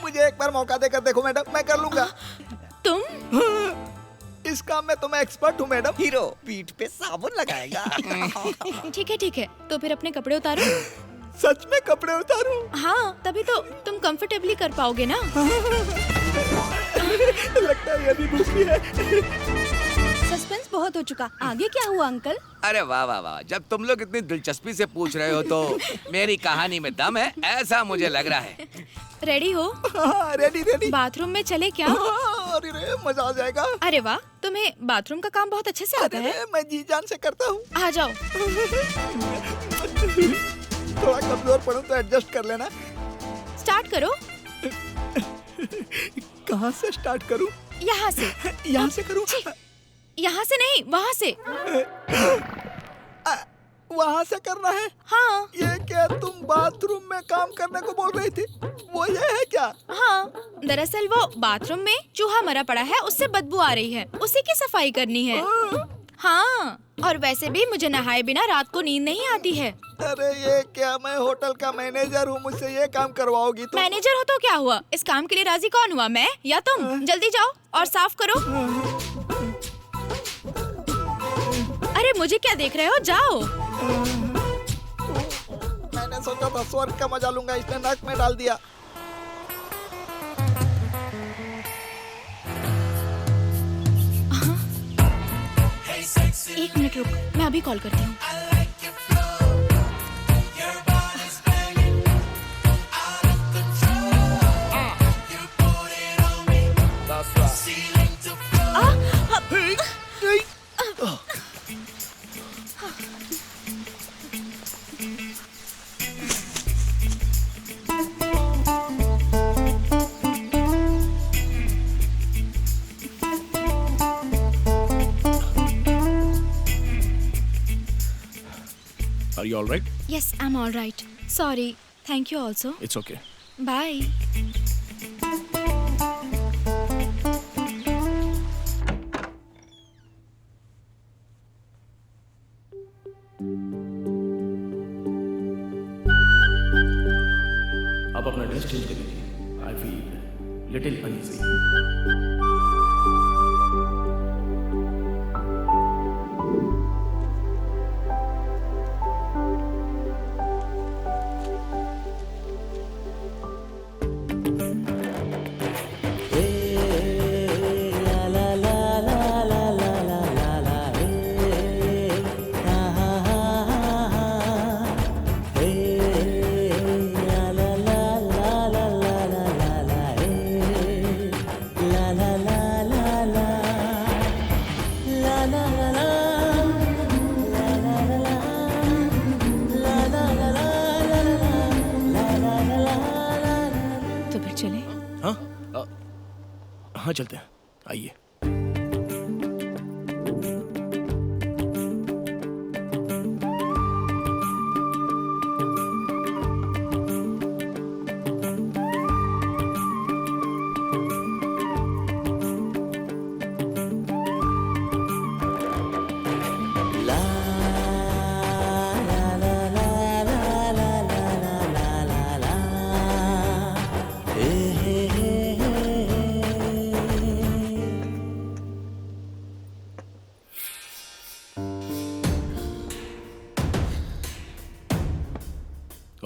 मुझे एक बार मौका देकर देखो मैडम, मैं कर लूंगा। तुम? इस काम में तो मैं एक्सपर्ट हूँ मैडम। हीरो पीठ पे साबुन लगाएगा। ठीक है, तो फिर अपने कपड़े उतारो। सच में कपड़े उतारूं? हाँ, तभी तो तुम कंफर्टेबली कर पाओगे ना। लगता है ये भी दूसरी है। सस्पेंस बहुत हो चुका, आगे क्या हुआ अंकल? अरे वाह वाह वाह, जब तुम लोग इतनी दिलचस्पी से पूछ रहे हो तो मेरी कहानी में दम है, ऐसा मुझे लग रहा है। रेडी हो? Ready ready. बाथरूम में चले क्या? अरे रे, मजा आ जाएगा। अरे वाह, तुम्हें बाथरूम का काम बहुत अच्छे से आता है। मैं जी जान से करता हूँ। आ जाओ। थोड़ा कमजोर पड़ूं तो एडजस्ट कर लेना। स्टार्ट करो। कहाँ से स्टार्ट करूं? यहाँ से। यहाँ से करूं? यहाँ से नहीं, वहाँ से। वहाँ से करना है? हाँ ये क्या तुम बाथरूम में काम करने को बोल रही थी? वो ये है क्या? हाँ, दरअसल वो बाथरूम में चूहा मरा पड़ा है, उससे बदबू आ रही है, उसी की सफाई करनी है। हाँ, और वैसे भी मुझे नहाए बिना रात को नींद नहीं आती है। अरे ये क्या, मैं होटल का मैनेजर हूँ, मुझसे ये काम करवाओगी तुम? मैनेजर हो तो क्या हुआ, इस काम के लिए राजी कौन हुआ, मैं या तुम? जल्दी जाओ और साफ करो। अरे मुझे क्या देख रहे हो, जाओ। मैंने सोचा था स्वर्ग का मजा लूंगा, इसने नाक में डाल दिया। एक मिनट रुक, मैं अभी कॉल करती हूँ। Are you all right? Yes, I'm all right. Sorry. Thank you also. It's okay. Bye. आप अपना ड्रेस चेंज कर लीजिए। I feel little uneasy. तो फिर चले? हाँ हाँ चलते हैं, आइए।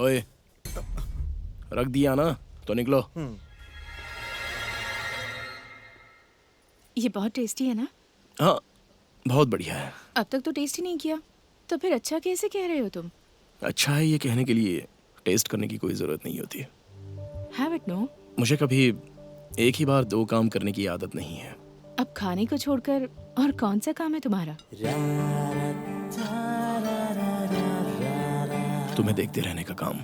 ओए, रख दिया ना तो निकलो। ये बहुत टेस्टी है ना? हाँ, बहुत बढ़िया है। अब तक तो टेस्ट ही नहीं किया, तो फिर अच्छा कैसे कह रहे हो तुम? अच्छा है ये कहने के लिए टेस्ट करने की कोई जरूरत नहीं होती। Have it no. मुझे कभी एक ही बार दो काम करने की आदत नहीं है। अब खाने को छोड़कर और कौन सा काम है तुम्हारा? तुम्हें देखते रहने का काम।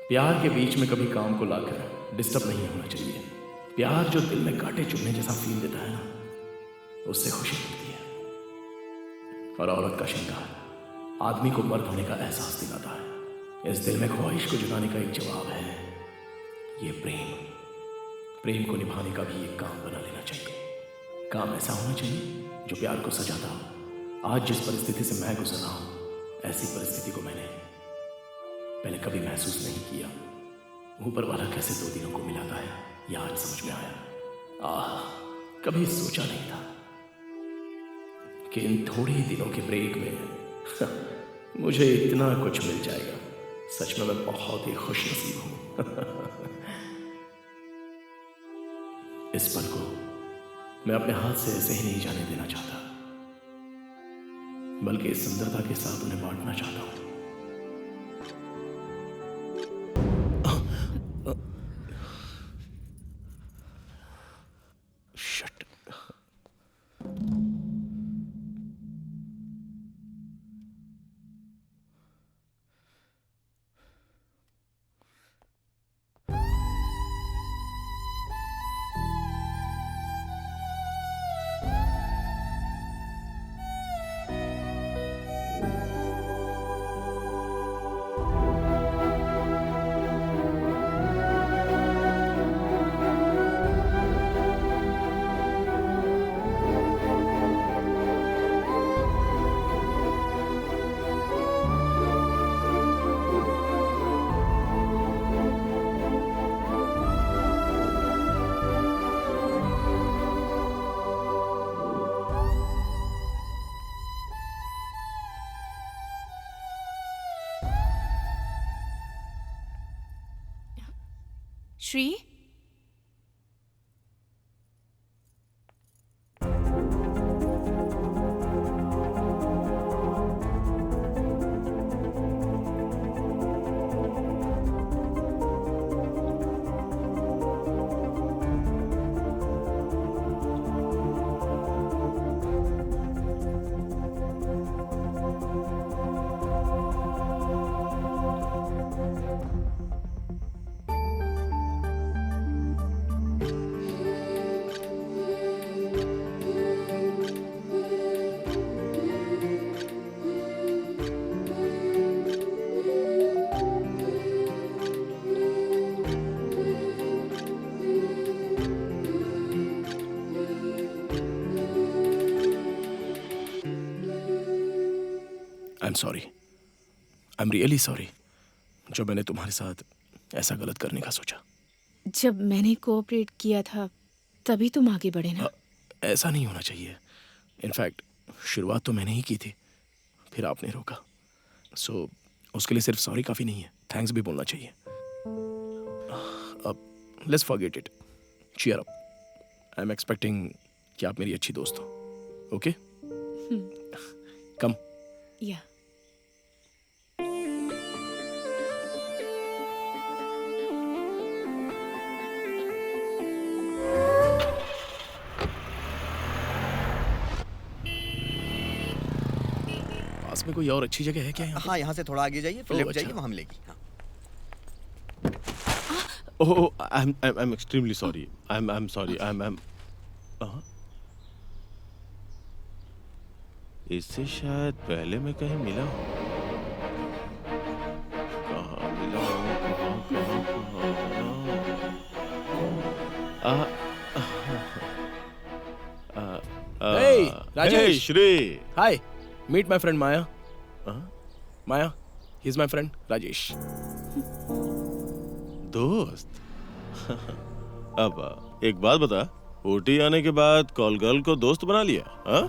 प्यार के बीच में कभी काम को लाकर डिस्टर्ब नहीं होना चाहिए। प्यार जो दिल में कांटे चुभने जैसा फील देता है ना, उससे खुशी मिलती है। और औरत का श्रृंगार आदमी को मर्द होने का एहसास दिलाता है। इस दिल में ख्वाहिश को जगाने का एक जवाब है ये प्रेम। प्रेम को निभाने का भी एक काम बना लेना चाहिए। काम ऐसा होना चाहिए जो प्यार को सजाता हो। आज जिस परिस्थिति से मैं गुजर रहा हूं, ऐसी परिस्थिति को मैंने पहले कभी महसूस नहीं किया। ऊपर वाला कैसे दो दिनों को मिलाता है, यह आज समझ में आया। कभी सोचा नहीं था कि इन थोड़े ही दिनों के ब्रेक में मुझे इतना कुछ मिल जाएगा। सच में मैं बहुत ही खुशनसीब हूं। इस पल को मैं अपने हाथ से ऐसे ही नहीं जाने देना चाहता, बल्कि इस सुंदरता के साथ उन्हें बांटना चाहता हूं। Shit. Shri, I am sorry, I am really sorry जो मैंने तुम्हारे साथ ऐसा गलत करने का सोचा। जब मैंने कोऑपरेट किया था तभी तुम आगे बढ़े ना। ऐसा नहीं होना चाहिए। इनफैक्ट शुरुआत तो मैंने ही की थी, फिर आपने रोका। सो उसके लिए सिर्फ सॉरी काफ़ी नहीं है, थैंक्स भी बोलना चाहिए। अब let's forget it, cheer up. I am expecting कि आप मेरी अच्छी दोस्त हो। Okay, come. या पास में कोई और अच्छी जगह है क्या यहाँ पे? हाँ, यहाँ से थोड़ा आगे जाइए, फिर ओह, लेफ्ट अच्छा। जाइए, वहाँ मिलेगी। हाँ। Oh, I'm extremely sorry. I'm sorry. इससे शायद पहले मैं कहीं मिला हूँ। कहाँ मिला हूँ? Hey, Rajesh. Hey, Shri. Hi, meet my friend Maya. Maya, he's my friend Rajesh. दोस्त। अब एक बात बता, ओटी आने के बाद कॉल गर्ल को दोस्त बना लिया? हाँ?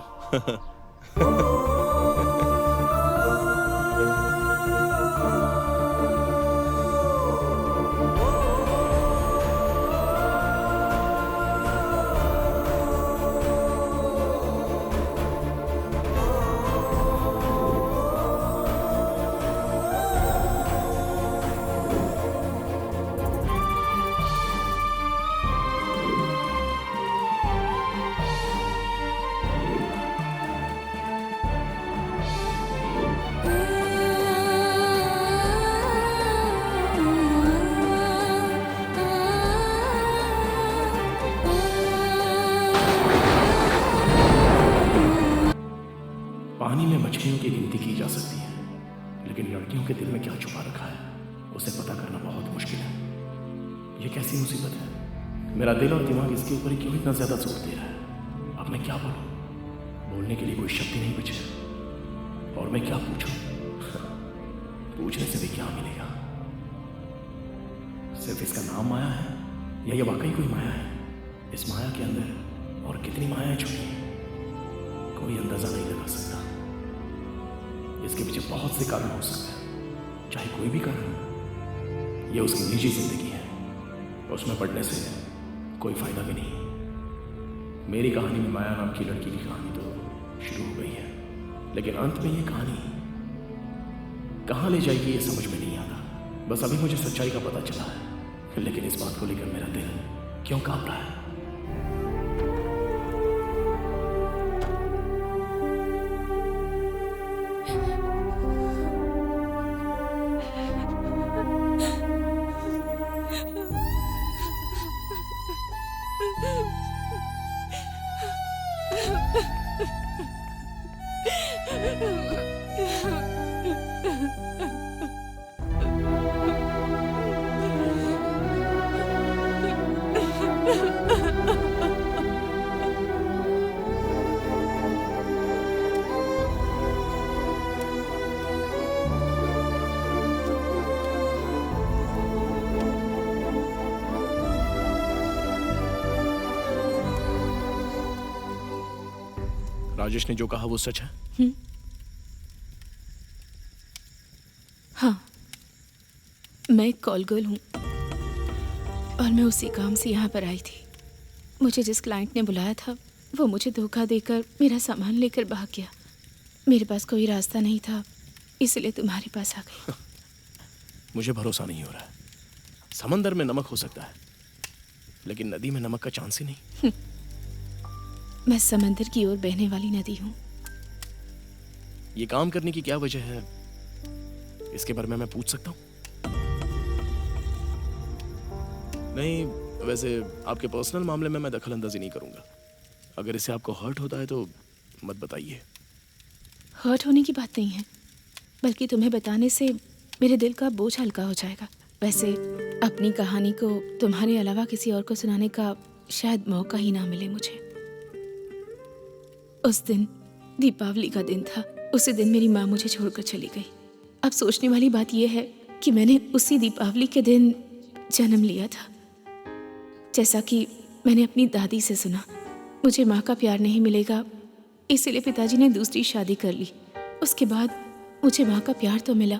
पानी में मछलियों की गिनती की जा सकती है, लेकिन लड़कियों के दिल में क्या छुपा रखा है उसे पता करना बहुत मुश्किल है। ये कैसी मुसीबत है? मेरा दिल और दिमाग इसके ऊपर ही क्यों इतना ज्यादा जोर दे रहा है? अब मैं क्या बोलूं? बोलने के लिए कोई शब्द ही नहीं बचे। और मैं क्या पूछूं? पूछने से भी क्या मिलेगा? सिर्फ इसका नाम माया है या ये वाकई कोई माया है? इस माया के अंदर और कितनी मायाएं छुपी हैं कोई अंदाजा नहीं लगा सकता। इसके पीछे बहुत से कारण हो सकते हैं, चाहे कोई भी कारण हो। यह उसकी निजी जिंदगी है, उसमें पढ़ने से कोई फायदा भी नहीं। मेरी कहानी में माया नाम की लड़की की कहानी तो शुरू हो गई है, लेकिन अंत में ये कहानी कहाँ ले जाएगी ये समझ में नहीं आता। बस अभी मुझे सच्चाई का पता चला है, लेकिन इस बात को लेकर मेरा दिल क्यों कांप रहा है? राजेश ने जो कहा वो सच है? हाँ, मैं कॉल गर्ल हूँ। और मैं उसी काम से यहाँ पर आई थी। मुझे जिस क्लाइंट ने बुलाया था वो मुझे धोखा देकर मेरा सामान लेकर भाग गया। मेरे पास कोई रास्ता नहीं था, इसलिए तुम्हारे पास आ गई। मुझे भरोसा नहीं हो रहा है। समंदर में नमक हो सकता है, लेकिन नदी में नमक का चांस ही नहीं। मैं समंदर की ओर बहने वाली नदी हूँ। ये काम करने की क्या वजह है, इसके बारे में मैं पूछ सकता हूँ? नहीं, वैसे आपके पर्सनल मामले में मैं दखल अंदाजी नहीं करूंगा। अगर इससे आपको हर्ट होता है तो मत बताइए। हर्ट होने की बात नहीं है, बल्कि तुम्हें बताने से मेरे दिल का बोझ हल्का हो जाएगा। वैसे अपनी कहानी को तुम्हारे अलावा किसी और को सुनाने का शायद मौका ही ना मिले मुझे। उस दिन दीपावली का दिन था। उसी दिन मेरी माँ मुझे छोड़कर चली गई। अब सोचने वाली बात यह है कि मैंने उसी दीपावली के दिन जन्म लिया था। जैसा कि मैंने अपनी दादी से सुना, मुझे माँ का प्यार नहीं मिलेगा, इसीलिए पिताजी ने दूसरी शादी कर ली। उसके बाद मुझे माँ का प्यार तो मिला,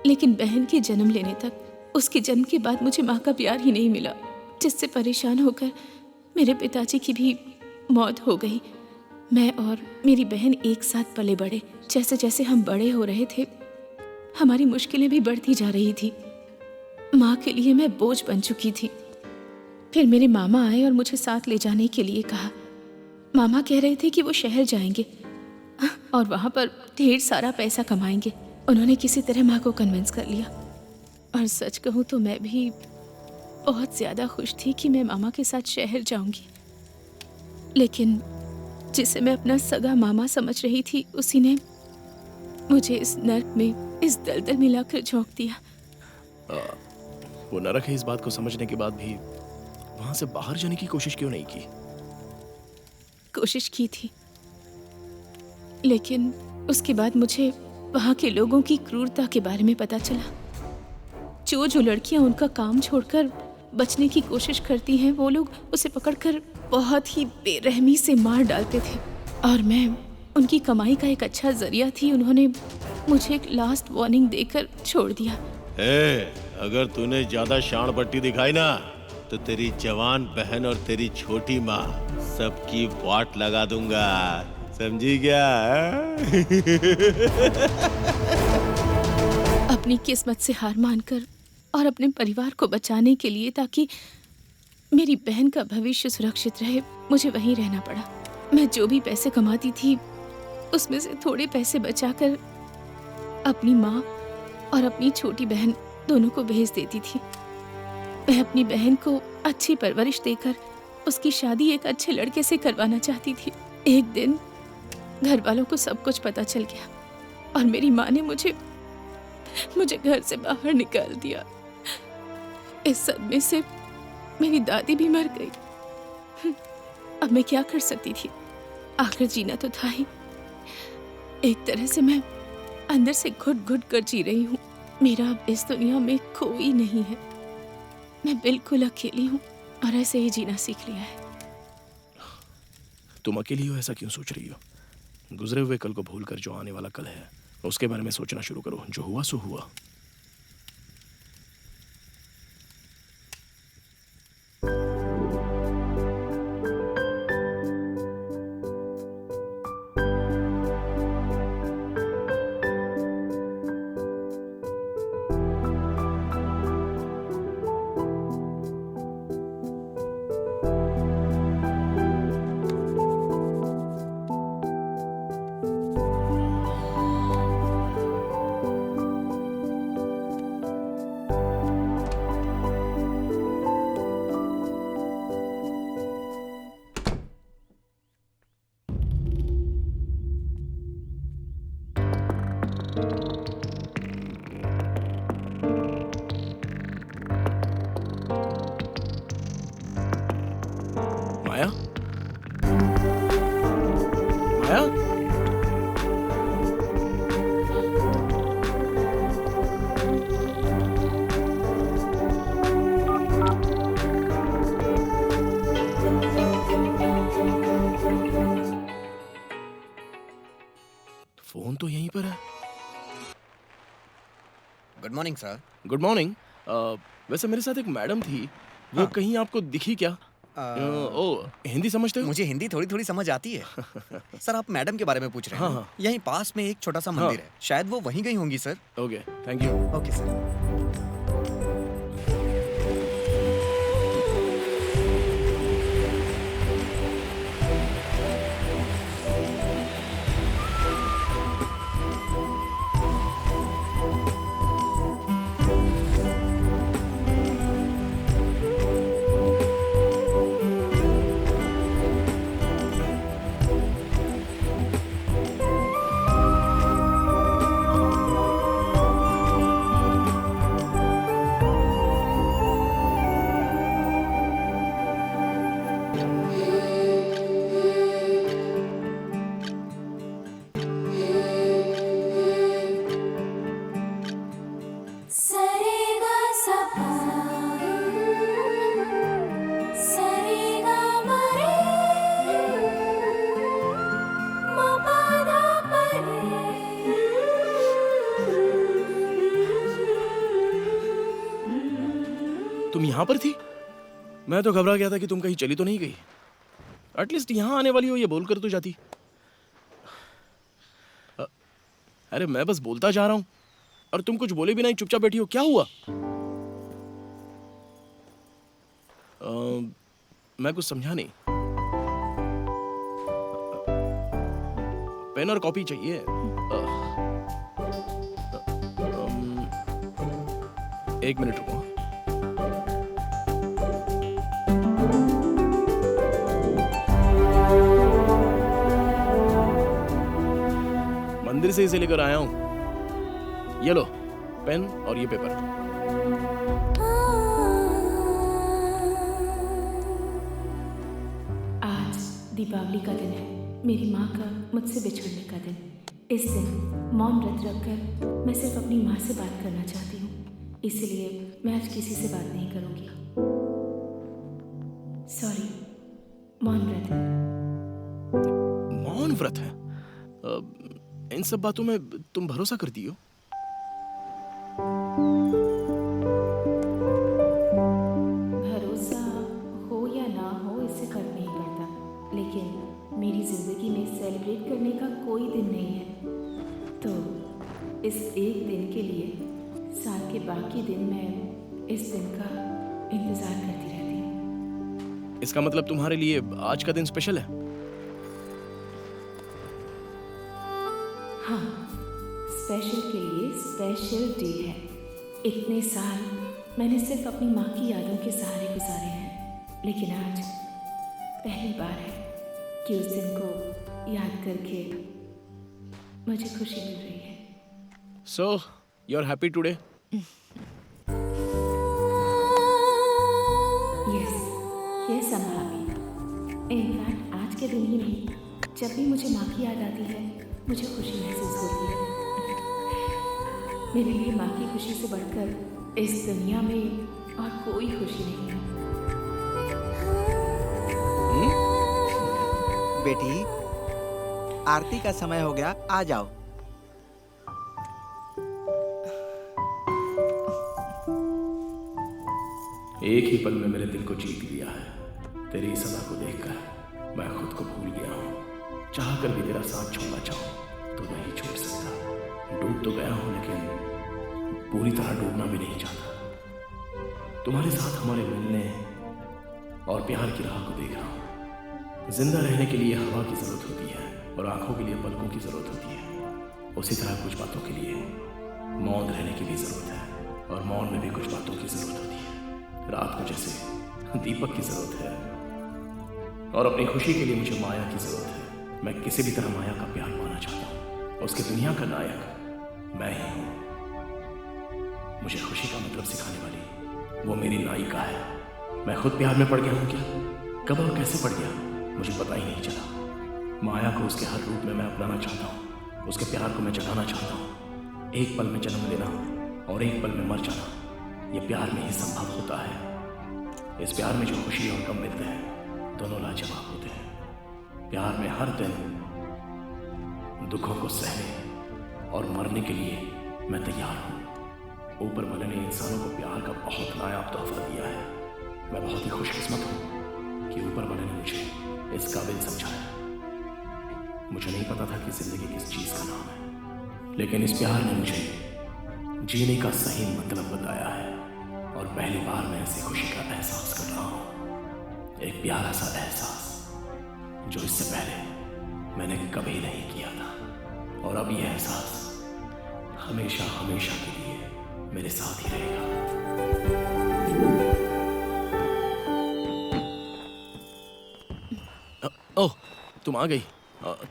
लेकिन बहन के जन्म लेने तक, उसके जन्म के बाद मुझे माँ का प्यार ही नहीं मिला, जिससे परेशान होकर मेरे पिताजी की भी मौत हो गई। मैं और मेरी बहन एक साथ पले बड़े। जैसे जैसे हम बड़े हो रहे थे, हमारी मुश्किलें भी बढ़ती जा रही थी। माँ के लिए मैं बोझ बन चुकी थी। फिर मेरे मामा आए और मुझे साथ ले जाने के लिए कहा। मामा कह रहे थे कि वो शहर जाएंगे और वहाँ पर ढेर सारा पैसा कमाएंगे। उन्होंने किसी तरह माँ को कन्विंस कर लिया। और सच कहूँ तो मैं भी बहुत ज़्यादा खुश थी कि मैं मामा के साथ शहर जाऊंगी। लेकिन जिसे मैं अपना सगा मामा समझ रही थी, उसी ने मुझे इस नर्क में, इस दलदल में लाकर झोंक दिया। वो नरक है, इस बात को समझने के बाद भी वहां से बाहर जाने की कोशिश क्यों नहीं की? कोशिश की थी, लेकिन उसके बाद मुझे वहाँ के लोगों की क्रूरता के बारे में पता चला। जो लड़कियां उनका काम छोड़कर बचने की कोशिश करती हैं, वो लोग उसे पकड़कर बहुत ही बेरहमी से मार डालते थे। और मैं उनकी कमाई का एक अच्छा जरिया थी। उन्होंने मुझे एक लास्ट वार्निंग देकर छोड़ दिया। अगर तूने ज्यादा शान पट्टी दिखाई ना, तो तेरी जवान बहन और तेरी छोटी माँ सबकी वाट लगा दूंगा, समझी क्या? अपनी किस्मत से हार मानकर और अपने परिवार को बचाने के लिए, ताकि मेरी बहन का भविष्य सुरक्षित रहे, मुझे वहीं रहना पड़ा। मैं जो भी पैसे कमाती थी, उसमें से थोड़े पैसे बचाकर अपनी माँ और अपनी छोटी बहन दोनों को भेज देती थी। मैं अपनी बहन को अच्छी परवरिश देकर उसकी शादी एक अच्छे लड़के से करवाना चाहती थी। एक दिन घर वालों को सब कुछ पता चल गया और मेरी माँ ने मुझे घर से बाहर निकाल दिया। इस सदमे से मेरी दादी भी मर गई। अब मैं क्या कर सकती थी? आखिर जीना तो था ही। एक तरह से मैं अंदर से घुट घुट कर जी रही हूँ। मेरा अब इस दुनिया में कोई नहीं है। मैं बिल्कुल अकेली हूँ और ऐसे ही जीना सीख लिया है। तुम अकेली हो ऐसा क्यों सोच रही हो? गुजरे हुए कल को भूलकर जो आने वाला कल है, उसके बारे में सोचना शुरू करो। जो हुआ सो हुआ। माया? माया? फोन तो यहीं पर है। Good morning sir. Good morning. वैसे मेरे साथ एक मैडम थी, वो कहीं आपको दिखी क्या? ओ, हिंदी समझते हो? मुझे हिंदी थोड़ी थोड़ी समझ आती है। सर आप मैडम के बारे में पूछ रहे हैं? हाँ। यहीं पास में एक छोटा सा मंदिर है, शायद वो वहीं गई होंगी sir. Okay, thank you. Okay sir. तुम यहाँ पर थी? मैं तो घबरा गया था कि तुम कहीं चली तो नहीं गई। एटलीस्ट यहाँ आने वाली हो ये बोलकर तो जाती। अरे मैं बस बोलता जा रहा हूँ और तुम कुछ बोले भी नहीं, चुपचाप बैठी हो। क्या हुआ? मैं कुछ समझा नहीं। पेन और कॉपी चाहिए? एक मिनट रुको। मंदिर से इसे लेकर आया हूं। ये लो पेन और ये पेपर। आज दीपावली का दिन है, मेरी माँ का मुझसे बिछड़ने का दिन। इस दिन मौन व्रत रखकर मैं सिर्फ अपनी माँ से बात करना चाहती हूँ, इसलिए मैं आज किसी से बात नहीं करूँगी। सॉरी, मौन व्रत है। मौन व्रत है? इन सब बातों में तुम भरोसा करती हो? भरोसा हो या ना हो इससे फर्क नहीं पड़ता, लेकिन मेरी जिंदगी में सेलिब्रेट करने का कोई दिन नहीं है, तो इस एक दिन के लिए साल के बाकी दिन मैं इस दिन का इंतजार करती रहती हूँ। इसका मतलब तुम्हारे लिए आज का दिन स्पेशल है? हाँ, स्पेशल के लिए स्पेशल डे है। इतने साल मैंने सिर्फ अपनी माँ की यादों के सहारे गुजारे हैं, लेकिन आज पहली बार है कि उस दिन को याद करके मुझे खुशी मिल रही है। So, you're happy today? Yes, I'm happy. In fact आज के दिन ही नहीं, जब भी मुझे माँ की याद आती है मुझे खुशी महसूस होती है। मेरे लिए माँ की खुशी से बढ़कर इस दुनिया में और कोई खुशी नहीं है। बेटी, आरती का समय हो गया, आ जाओ। एक ही पल में मेरे दिल को जीत लिया है। तेरी इस अदा को देखकर मैं खुद को भूल गया हूँ। चाह कर भी तेरा साथ छोड़ना चाहूँ तो नहीं छोड़ सकता। डूब तो गया हूँ लेकिन पूरी तरह डूबना भी नहीं चाहता। तुम्हारे साथ हमारे मिलने और प्यार की राह को देख रहा हूँ। जिंदा रहने के लिए हवा की जरूरत होती है और आंखों के लिए पलकों की जरूरत होती है। उसी तरह कुछ बातों के लिए मौन रहने की भी जरूरत है और मौन में भी कुछ बातों की जरूरत होती है। रात को जैसे दीपक की जरूरत है और अपनी खुशी के लिए मुझे माया की जरूरत है। मैं किसी भी तरह माया का प्यार पाना चाहता हूँ। उसके दुनिया का नायक मैं ही हूँ। मुझे खुशी का मतलब सिखाने वाली वो मेरी नायिका है। मैं खुद प्यार में पड़ गया हूँ क्या? कब और कैसे पड़ गया मुझे पता ही नहीं चला। माया को उसके हर रूप में मैं अपनाना चाहता हूँ। उसके प्यार को मैं जगाना चाहता हूँ। एक पल में जन्म लेना और एक पल में मर जाना, ये प्यार में ही संभव होता है। इस प्यार में जो खुशी और गम मिलते हैं दोनों लाजवाब होते हैं। प्यार में हर दिन दुखों को सहने और मरने के लिए मैं तैयार हूँ। ऊपर वाले ने इंसानों को प्यार का बहुत नायाब तोहफा दिया है। मैं बहुत ही खुशकिस्मत हूँ कि ऊपर वाले ने मुझे इस काबिल समझा है। मुझे नहीं पता था कि जिंदगी किस चीज का नाम है, लेकिन इस प्यार ने मुझे जीने का सही मतलब बताया है और पहली बार मैं ऐसी खुशी का एहसास कर रहा हूँ। एक प्यारा सा एहसास जो इससे पहले मैंने कभी नहीं किया था, और अब यह एहसास हमेशा हमेशा के लिए मेरे साथ ही रहेगा। ओह, तुम आ गई।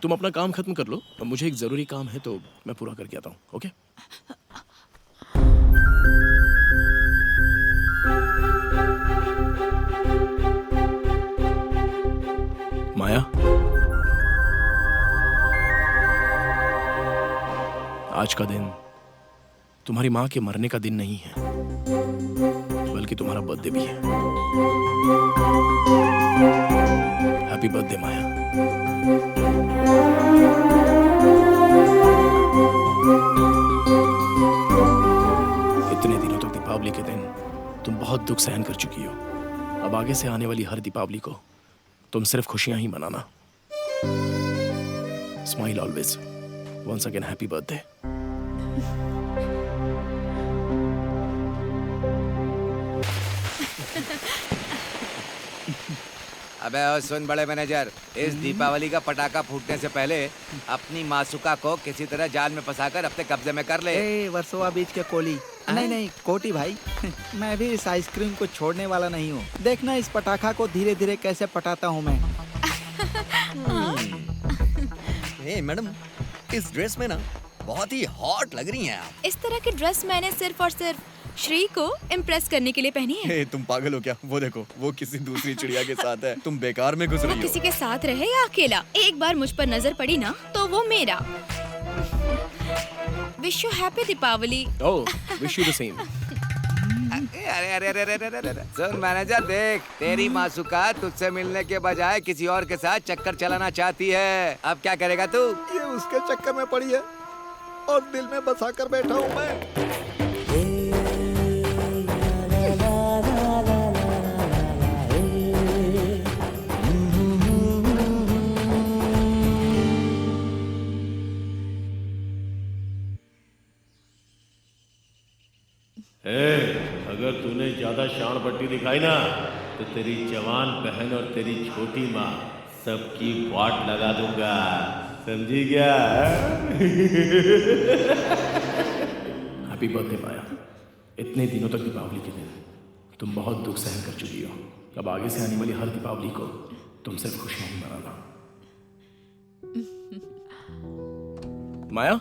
तुम अपना काम खत्म कर लो, मुझे एक जरूरी काम है तो मैं पूरा करके आता हूँ। ओके? माया, आज का दिन तुम्हारी माँ के मरने का दिन नहीं है, बल्कि तुम्हारा बर्थडे भी है। हैप्पी बर्थडे माया। इतने दिनों तक दीपावली के दिन तुम बहुत दुख सहन कर चुकी हो। अब आगे से आने वाली हर दीपावली को तुम सिर्फ खुशियां ही मनाना। Smile always. Once again happy birthday. अबे और सुन बड़े मैनेजर, इस दीपावली का पटाखा फूटने से पहले अपनी मासूका को किसी तरह जाल में फंसाकर अपने कब्जे में कर ले। ए वर्सोवा बीच के कोली। नहीं नहीं कोटी भाई, मैं भी इस आइसक्रीम को छोड़ने वाला नहीं हूँ। देखना इस पटाखा को धीरे धीरे कैसे पटाता हूँ मैं। ए मैडम, इस ड्रेस में ना बहुत ही हॉट लग रही हैं आप। इस तरह की ड्रेस मैंने सिर्फ और सिर्फ श्री को इम्प्रेस करने के लिए पहनी है। ए, तुम पागल हो क्या? वो देखो, वो किसी दूसरी चिड़िया के साथ है। तुम बेकार में घुस वो रही हो। किसी के साथ रहे या अकेला, एक बार मुझ पर नजर पड़ी ना तो वो मेरा। Wish you happy Deepavali. Oh, wish you the same. अरे अरे अरे अरे अरे अरे, सुन मैनेजर, देख तेरी मासूका तुझसे मिलने के बजाय किसी और के साथ चक्कर चलाना चाहती है। अब क्या करेगा तू? ये उसके चक्कर में पड़ी है और दिल में बसा कर बैठा हूँ मैं। अगर तूने ज्यादा शान पट्टी दिखाई ना तो तेरी जवान बहन और तेरी छोटी माँ सबकी वाट लगा दूंगा, समझी क्या? हैप्पी बर्थडे माया। इतने दिनों तक दीपावली के दिन तुम बहुत दुख सहन कर चुकी हो। अब आगे से आने वाली हर दीपावली को तुम सिर्फ खुशियां ही मनाना। Maya,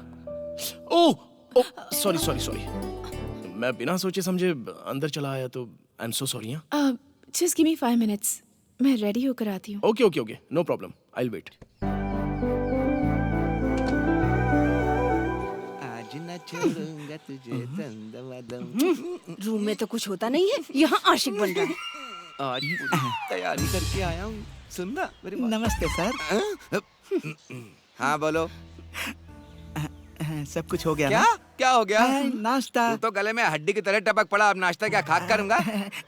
oh sorry sorry sorry, मैं बिना सोचे समझे अंदर चला आया तो I am so sorry. Just give me 5 minutes, मैं रेडी होकर आती हूँ। Okay okay okay, no problem, I will wait. आज न छोड़ूंगा तुझे दम। रूम में तो कुछ होता नहीं है, यहाँ आशिक बन रहा है। आज पूरी तैयारी करके आया हूँ। सुनना मेरी बात। नमस्ते सर। हाँ बोलो। सब कुछ हो गया क्या ना? क्या हो गया? नाश्ता। तू तो गले में हड्डी की तरह टपक पड़ा, अब नाश्ता क्या खाक करूंगा?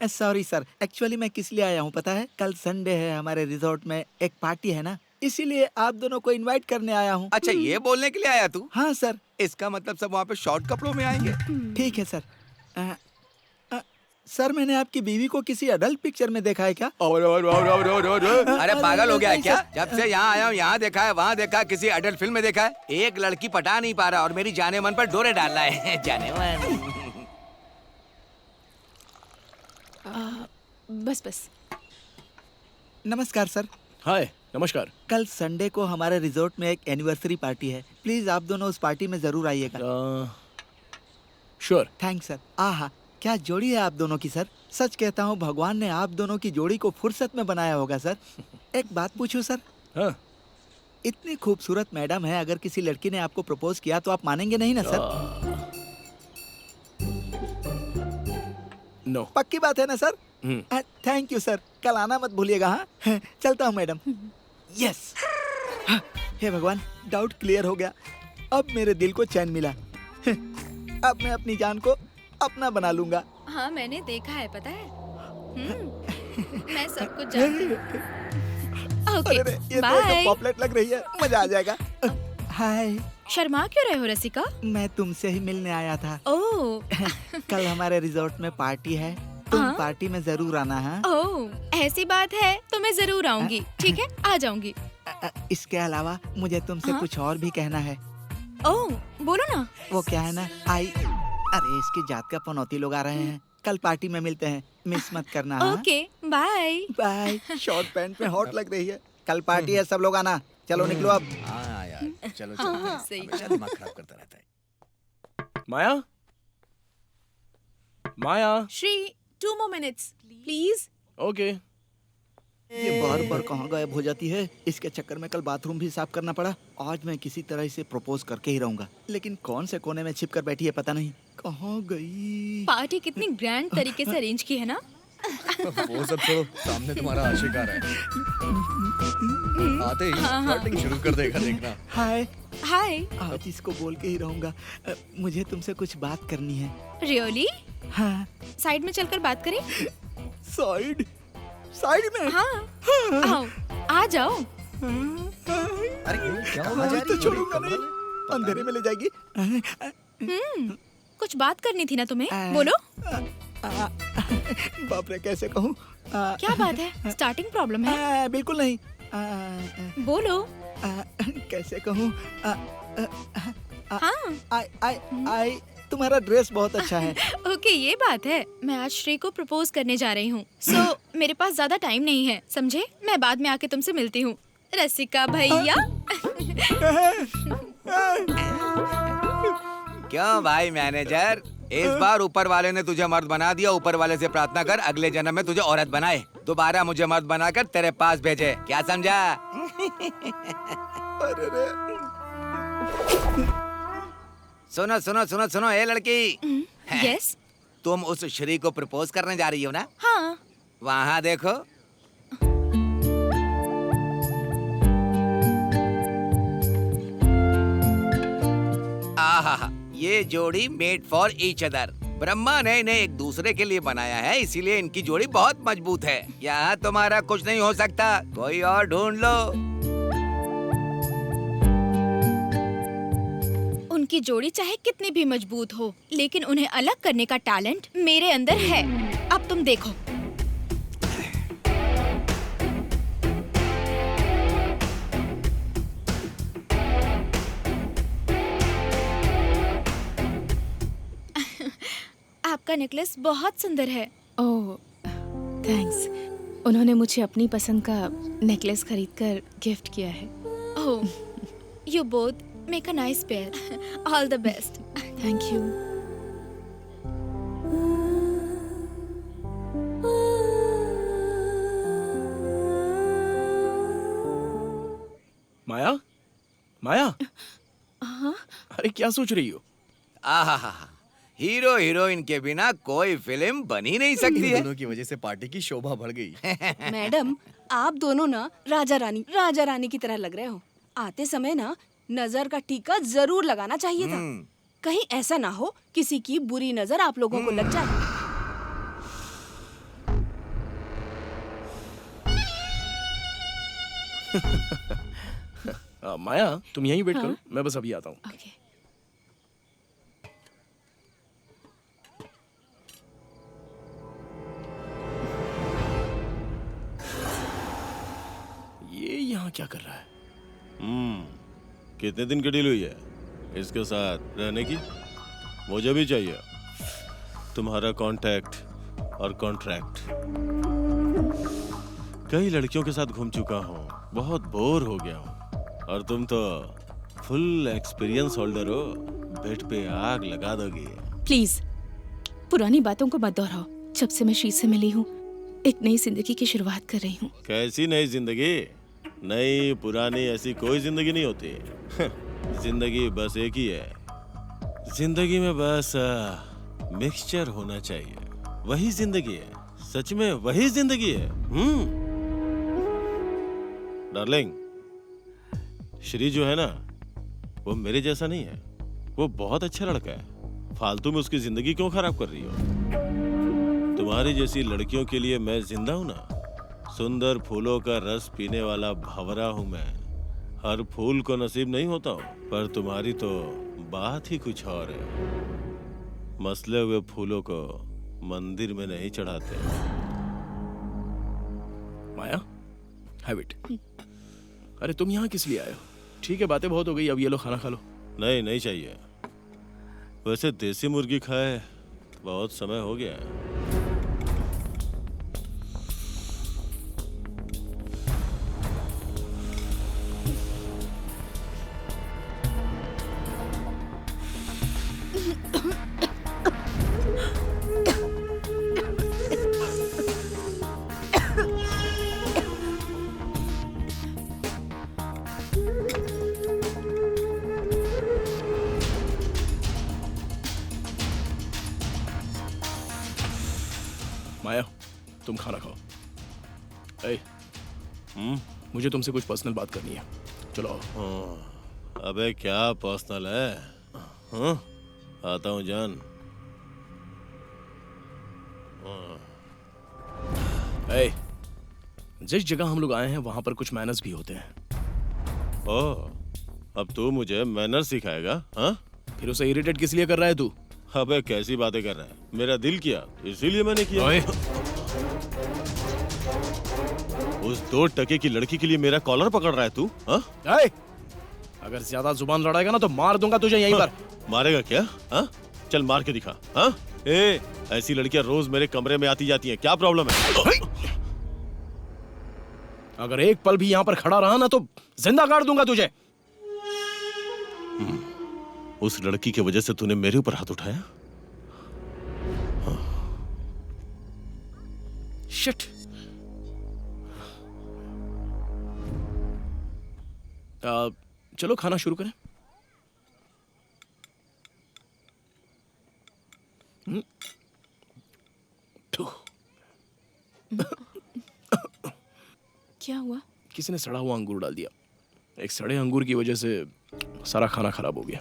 सॉरी सर, एक्चुअली मैं किस लिए आया हूँ पता है? कल संडे है, हमारे रिजॉर्ट में एक पार्टी है ना, इसीलिए आप दोनों को इनवाइट करने आया हूँ। अच्छा, ये बोलने के लिए आया तू? हाँ सर। इसका मतलब सब वहाँ पे शॉर्ट कपड़ों में आएंगे? ठीक है सर। सर मैंने आपकी बीवी को किसी अडल्ट पिक्चर में देखा है क्या? अरे पागल हो गया है क्या? जब से यहाँ आया हूँ यहाँ देखा है, वहाँ देखा, किसी अडल्ट फिल्म में देखा है। एक लड़की पटा नहीं पा रहा और मेरी जाने मन पर डोरे डाल रहा है। जाने मन। बस बस। नमस्कार सर। हाय, नमस्कार। कल संडे को हमारे रिजॉर्ट में एक एनिवर्सरी पार्टी है, प्लीज आप दोनों उस पार्टी में जरूर आइएगा। श्योर। Thanks sir. आहा, क्या जोड़ी है आप दोनों की सर। सच कहता हूँ भगवान ने आप दोनों की जोड़ी को फुर्सत में बनाया होगा सर। एक बात पूछूं सर? हाँ। इतनी खूबसूरत मैडम है, अगर किसी लड़की ने आपको प्रपोज किया तो आप मानेंगे नहीं ना सर? नो। पक्की बात है ना सर? थैंक यू सर, कल आना मत भूलिएगा। हाँ, चलता हूँ मैडम। यस। हे भगवान, डाउट क्लियर हो गया। अब मेरे दिल को चैन मिला। अब मैं अपनी जान को अपना बना लूंगा। हाँ मैंने देखा है, पता है। मैं सब कुछ जानती हूँ। अरे रे, ओके ये तो बाय। एकदम पॉपलेट लग रही है, मजा आ जाएगा। हाय, शर्मा क्यों रहे हो रसिका? मैं तुमसे ही मिलने आया था। ओह कल हमारे रिजॉर्ट में पार्टी है, तुम हाँ? पार्टी में जरूर आना है। ओह ऐसी बात है तो मैं जरूर आऊंगी। ठीक है, आ जाऊंगी। इसके अलावा मुझे तुमसे हाँ? कुछ और भी कहना है। ओह बोलो ना। वो क्या है ना, अरे इसकी जात का पनौती लोग आ रहे हैं, कल पार्टी में मिलते हैं, मिस मत करना। हाँ? Okay bye. Bye. Short pant में हॉट लग रही है। कल पार्टी है, सब लोग आना। चलो निकलो अब। हाँ यार, चलो हाँ, सही। हमेशा दिमाग खराब करता रहता है। Maya, Maya, Shri 2 more minutes please. Okay. ये बार बार कहाँ गायब हो जाती है, इसके चक्कर में कल बाथरूम भी साफ करना पड़ा। आज मैं किसी तरह इसे प्रपोज करके ही रहूंगा, लेकिन कौन से कोने में छिप कर बैठी है पता नहीं। कहाँ गई? पार्टी कितनी ग्रैंड तरीके से अरेंज की है ना। वो सब छोड़ो, सामने तुम्हारा आशिक आ रहा है। आते ही फ्लर्टिंग शुरू कर देगा, देखना। हाय। हाय। आज इसको बोल के ही रहूंगा। मुझे तुमसे कुछ बात करनी है। रियली? हाँ। साइड में चलकर बात करें? साइड में? हाँ आओ, आ जाओ। अरे क्या कहाँ जा रही है? छोड़ूंगा नहीं, अंधेरे में ले जाएगी। कुछ बात करनी थी ना तुम्हें, बोलो। बाप रे, कैसे कहूँ? क्या बात है? स्टार्टिंग प्रॉब्लम है? बिल्कुल नहीं। बोलो। कैसे कहूँ? हाँ। तुम्हारा ड्रेस बहुत अच्छा है। ओके ये बात है। मैं आज श्री को प्रपोज करने जा रही हूँ, सो मेरे पास ज्यादा टाइम नहीं है, समझे? मैं बाद में आके तुमसे मिलती हूँ। रसिका भैया। क्यों भाई मैनेजर, इस बार ऊपर वाले ने तुझे मर्द बना दिया। ऊपर वाले से प्रार्थना कर अगले जन्म में तुझे औरत बनाए, दोबारा मुझे मर्द बनाकर तेरे पास भेजे। क्या समझा? सुनो सुनो सुनो सुनो, ए लड़की। यस। तुम उस श्री को प्रपोज करने जा रही हो ना? हाँ। वहाँ देखो। आहा, ये जोड़ी made for each other. Brahma ने इन्हें एक दूसरे के लिए बनाया है, इसीलिए इनकी जोड़ी बहुत मजबूत है। यहाँ तुम्हारा कुछ नहीं हो सकता, कोई और ढूंढ लो। उनकी जोड़ी चाहे कितनी भी मजबूत हो, लेकिन उन्हें अलग करने का टैलेंट मेरे अंदर है। अब तुम देखो। आपका नेकलेस बहुत सुंदर है। ओह थैंक्स। उन्होंने मुझे अपनी पसंद का नेकलेस खरीदकर गिफ्ट किया है। Oh, you both make a nice pair. All the best. Thank you. Maya, Maya, हाँ? अरे क्या सोच रही हो? आहा, हीरो हीरोइन के बिना कोई फिल्म बन ही नहीं सकती है। दोनों की वजह से पार्टी की शोभा बढ़ गई। मैडम, आप दोनों ना राजा रानी की तरह लग रहे हो। आते समय ना नजर का टीका जरूर लगाना चाहिए था। कहीं ऐसा ना हो किसी की बुरी नजर आप लोगों को लग जाए। माया, तुम यहीं वेट करो, मैं बस अभी आता हूँ। ओके। ये यहाँ क्या कर रहा है? कितने दिन की डील हुई है इसके साथ रहने की? मुझे भी चाहिए तुम्हारा कांटेक्ट और कॉन्ट्रैक्ट। कई लड़कियों के साथ घूम चुका हूँ, बहुत बोर हो गया हूँ, और तुम तो फुल एक्सपीरियंस होल्डर हो, बेड पे आग लगा दोगी। प्लीज पुरानी बातों को मत दोहराओ। जब से मैं श्री से मिली हूँ, एक नई जिंदगी की शुरुआत कर रही हूँ। कैसी नई जिंदगी? नई पुरानी ऐसी कोई जिंदगी नहीं होती। जिंदगी बस एक ही है। जिंदगी में बस मिक्सचर होना चाहिए, वही जिंदगी है। सच में वही जिंदगी है। डार्लिंग, श्री जो है ना, वो मेरे जैसा नहीं है। वो बहुत अच्छा लड़का है। फालतू में उसकी जिंदगी क्यों खराब कर रही हो? तुम्हारी जैसी लड़कियों के लिए मैं जिंदा हूं ना। सुंदर फूलों का रस पीने वाला भंवरा हूं मैं। हर फूल को नसीब नहीं होता हूं, पर तुम्हारी तो बात ही कुछ और है। मसले हुए फूलों को मंदिर में नहीं चढ़ाते। माया, हैव इट। अरे तुम यहाँ किस लिए आए हो? ठीक है, बातें बहुत हो गई, अब ये लो खाना खा लो। नहीं, नहीं चाहिए। वैसे देसी मुर्गी खाए बहुत समय हो गया है। माया, तुम खाना खाओ। ए, मुझे तुमसे कुछ पर्सनल बात करनी है, चलो आओ। अबे क्या पर्सनल है? हाँ? आता हूँ जान। ए, जिस जगह हम लोग आए हैं वहां पर कुछ मैनर्स भी होते हैं। ओह, अब तू मुझे मैनर सिखाएगा? हाँ? फिर उसे इरिटेट किस लिए कर रहा है तू? अबे कैसी बातें कर रहा है? मेरा दिल किया, इसीलिए मैंने किया। ओए, उस 2 टके की लड़की के लिए मेरा कॉलर पकड़ रहा है तू? हाँ? ए, अगर ज्यादा जुबान लड़ाएगा ना तो मार दूंगा तुझे यहीं पर। मारेगा क्या? हाँ? चल मार के दिखा। हाँ? ए, ऐसी लड़कियां रोज मेरे कमरे में आती जाती हैं, क्या प्रॉब्लम है? अगर एक पल भी यहाँ पर खड़ा रहा ना तो जिंदा गाड़ दूंगा तुझे। उस लड़की की वजह से तूने मेरे ऊपर हाथ उठाया? शिट। चलो खाना शुरू करें। क्या हुआ? किसी ने सड़ा हुआ अंगूर डाल दिया। एक सड़े अंगूर की वजह से सारा खाना खराब हो गया।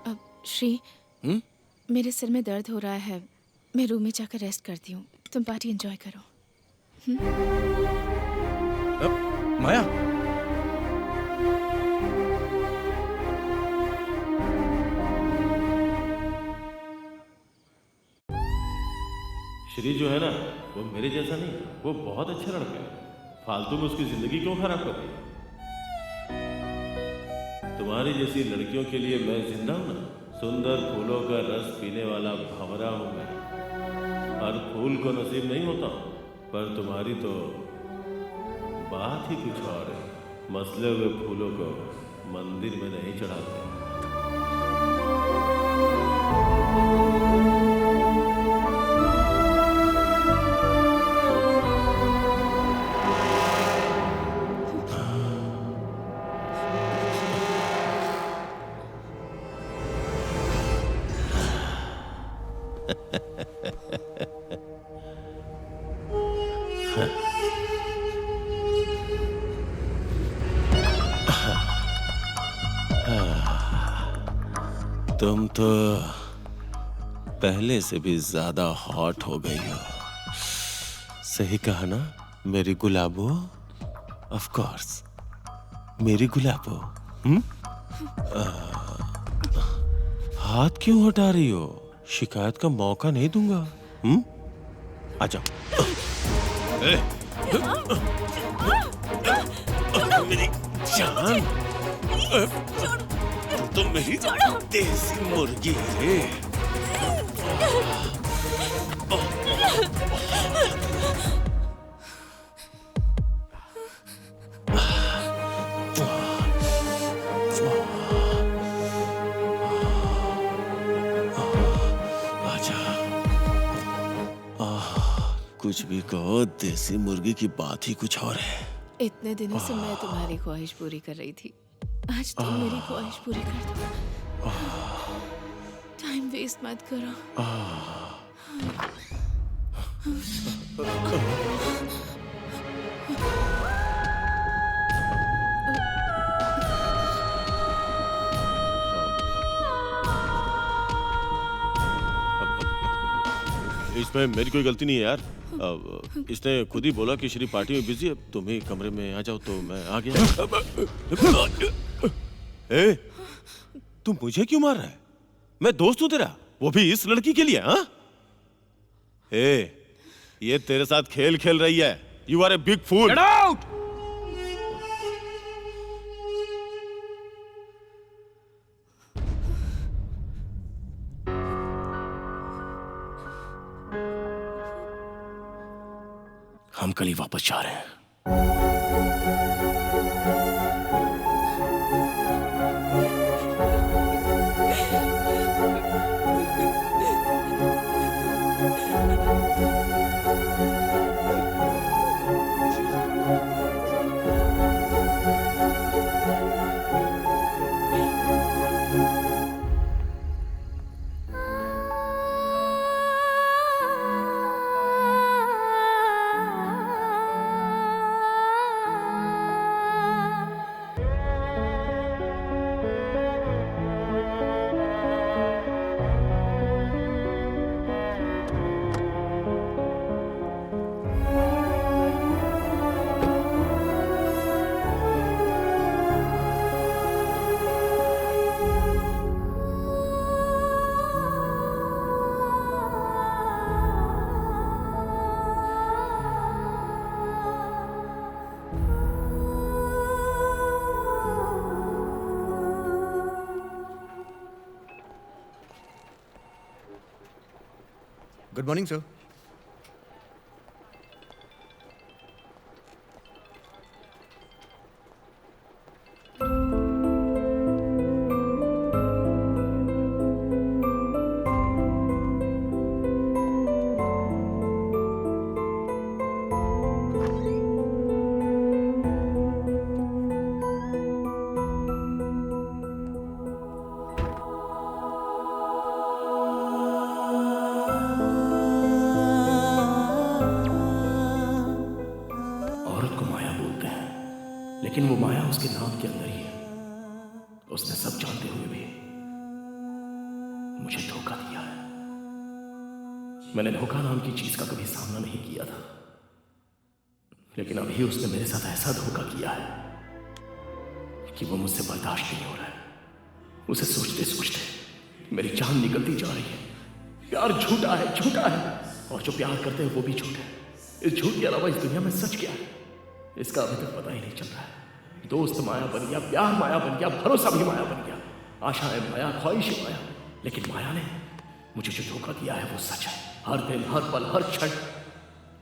अब श्री, मेरे सिर में दर्द हो रहा है, मैं रूम में जाकर रेस्ट करती हूँ, तुम पार्टी एंजॉय करो। माया, श्री जो है ना, वो मेरे जैसा नहीं, वो बहुत अच्छा लड़का है। फालतू में उसकी जिंदगी क्यों खराब कर रही? तुम्हारी जैसी लड़कियों के लिए मैं जिंदा हूं ना। सुंदर फूलों का रस पीने वाला भंवरा हूं मैं। हर फूल को नसीब नहीं होता, पर तुम्हारी तो बात ही कुछ और है। मसले हुए फूलों को मंदिर में नहीं चढ़ाते। तुम तो पहले से भी ज्यादा हॉट हो गई हो। सही कहा ना मेरी गुलाबो? ऑफ कोर्स मेरी गुलाबो। हाथ क्यों हटा रही हो? शिकायत का मौका नहीं दूंगा। आजा। मेरी जान, तुम मेरी देसी मुर्गी है। आजा। कुछ भी कहो, देसी मुर्गी की बात ही कुछ और है। इतने दिनों से मैं तुम्हारी ख्वाहिश पूरी कर रही थी, आज तुम मेरी ख्वाहिश पूरी कर दो। टाइम वेस्ट मत करो। इसमें मेरी कोई गलती नहीं है यार। अब इसने खुद ही बोला कि श्री पार्टी में बिजी है, तुम ही कमरे में आ जाओ तो मैं आ गया। ए, तू मुझे क्यों मार रहा है? मैं दोस्त हूं तेरा, वो भी इस लड़की के लिए। हाँ, ए, ये तेरे साथ खेल खेल रही है। You are a big fool. Get out! हम कल ही वापस जा रहे हैं। Good morning sir. औरत को माया बोलते हैं, लेकिन वो माया उसके नाम के अंदर ही है। उसने सब जानते हुए भी मुझे धोखा दिया है। मैंने धोखा नाम की चीज का कभी सामना नहीं किया था, लेकिन अभी उसने मेरे साथ ऐसा धोखा किया है कि वो मुझसे बर्दाश्त नहीं हो रहा है। उसे सोचते सोचते मेरी जान निकलती जा रही है। प्यार झूठा है, झूठा है, और जो प्यार करते हैं वो भी झूठ है। इस झूठ के अलावा इस दुनिया में सच क्या है, इसका अभी तक पता ही नहीं चल रहा है। दोस्त माया बन गया, प्यार माया बन गया, भरोसा भी माया बन गया, आशाएं माया, ख्वाहिशें माया। लेकिन माया ने मुझे जो धोखा दिया है वो सच है। हर दिन, हर पल, हर क्षण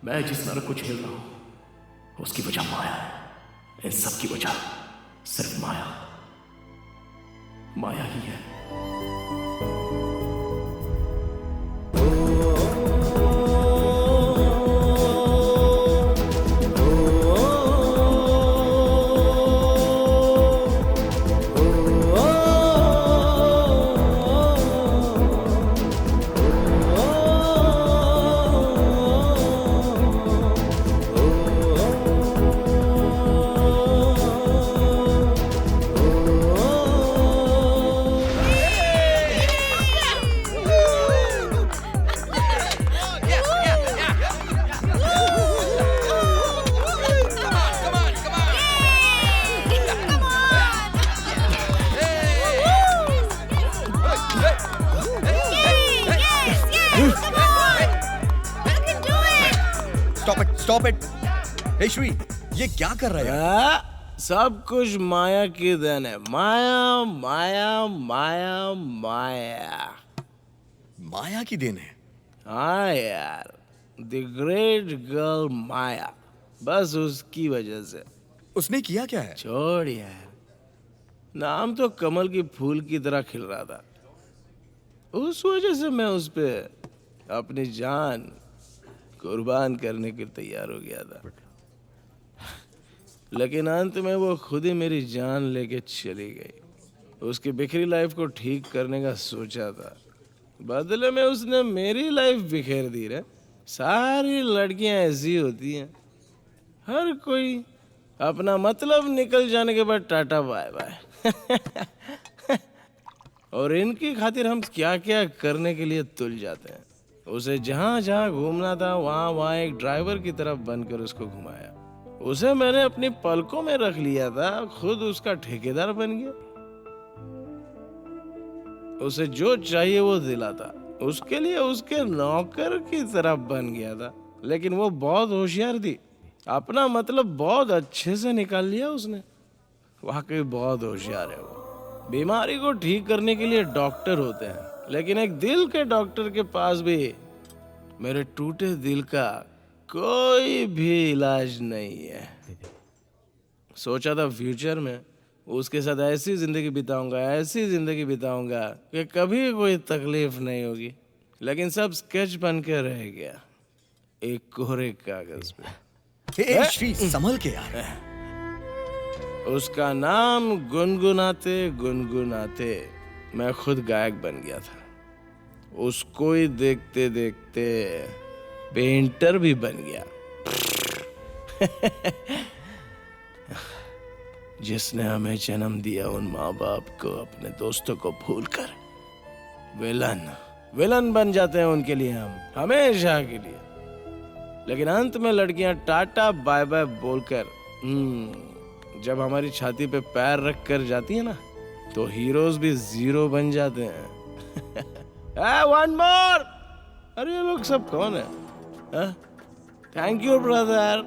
मैं जिस नरक को झेल रहा हूं उसकी वजह माया है। इन सब की वजह सिर्फ माया, माया ही है। Stop it. हे श्री, ये क्या कर रहा है यार? सब कुछ माया की देन है। माया माया माया माया। माया की देन है? हाँ यार, द ग्रेट गर्ल माया, बस उसकी वजह से। उसने किया क्या है? छोड़ यार, नाम तो कमल की फूल की तरह खिल रहा था। उस वजह से मैं उस पे अपनी जान कुर्बान करने के लिए तैयार हो गया था। लेकिन अंत में वो खुद ही मेरी जान लेके चली गई। उसकी बिखरी लाइफ को ठीक करने का सोचा था, बदले में उसने मेरी लाइफ बिखेर दी रे। सारी लड़कियां ऐसी होती हैं, हर कोई अपना मतलब निकल जाने के बाद टाटा बाय बाय। और इनकी खातिर हम क्या क्या करने के लिए तुल जाते हैं। उसे जहां जहां घूमना था वहां वहां एक ड्राइवर की तरफ बनकर उसको घुमाया। उसे मैंने अपनी पलकों में रख लिया था, खुद उसका ठेकेदार बन गया। उसे जो चाहिए वो दिलाता, उसके लिए उसके नौकर की तरफ बन गया था। लेकिन वो बहुत होशियार थी, अपना मतलब बहुत अच्छे से निकाल लिया उसने। वाकई बहुत होशियार है वो। बीमारी को ठीक करने के लिए डॉक्टर होते हैं, लेकिन एक दिल के डॉक्टर के पास भी मेरे टूटे दिल का कोई भी इलाज नहीं है। सोचा था फ्यूचर में उसके साथ ऐसी जिंदगी बिताऊंगा कि कभी कोई तकलीफ नहीं होगी, लेकिन सब स्केच बन के रह गया एक कोरे कागज पे। ए, श्री संभल के यार। उसका नाम गुनगुनाते गुनगुनाते मैं खुद गायक बन गया था। उसको ही देखते देखते पेंटर भी बन गया। जिसने हमें जन्म दिया उन माँ बाप को अपने दोस्तों को भूलकर विलन बन जाते हैं उनके लिए हम, हमेशा के लिए। लेकिन अंत में लड़कियां टाटा बाय बाय बोलकर जब हमारी छाती पे पैर रख कर जाती है ना, तो हीरोज भी जीरो बन जाते हैं। One more. अरे ये लोग सब कौन है? Thank you brother.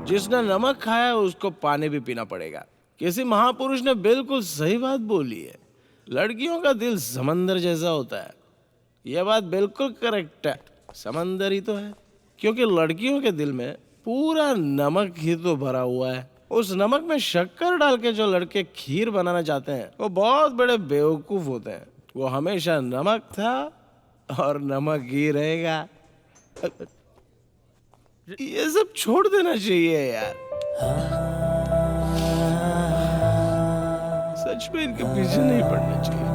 जिसने नमक खाया उसको पानी भी पीना पड़ेगा। किसी महापुरुष ने बिल्कुल सही बात बोली है, लड़कियों का दिल समंदर जैसा होता है। यह बात बिल्कुल करेक्ट है, समंदर ही तो है, क्योंकि लड़कियों के दिल में पूरा नमक ही तो भरा हुआ है। उस नमक में शक्कर डाल के जो लड़के खीर बनाना चाहते हैं वो बहुत बड़े बेवकूफ होते हैं। वो हमेशा नमक था और नमक ही रहेगा। ये सब छोड़ देना चाहिए यार। सच में इनके पीछे नहीं पड़ना चाहिए।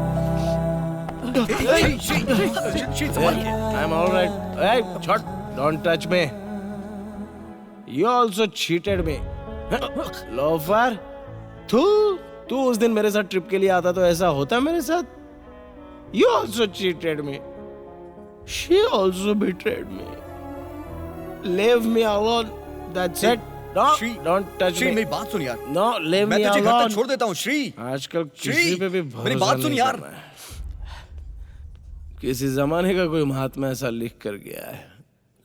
I'm all right. Hey, shut! Don't touch me. You also cheated me. Loafer, तू उस दिन मेरे साथ ट्रिप के लिए आता तो ऐसा होता मेरे साथ? You also cheated me. She also betrayed me. Leave me alone. That's it. No, don't touch Shri me. मेरी बात सुन यार। No, leave मैं me तुझे घर alone. तक छोड़ देता हूँ श्री। आजकल श्री, किसी पे भी मेरी भरोसा बात सुन नहीं यार। करना है। किसी जमाने का कोई महात्मा ऐसा लिख कर गया है,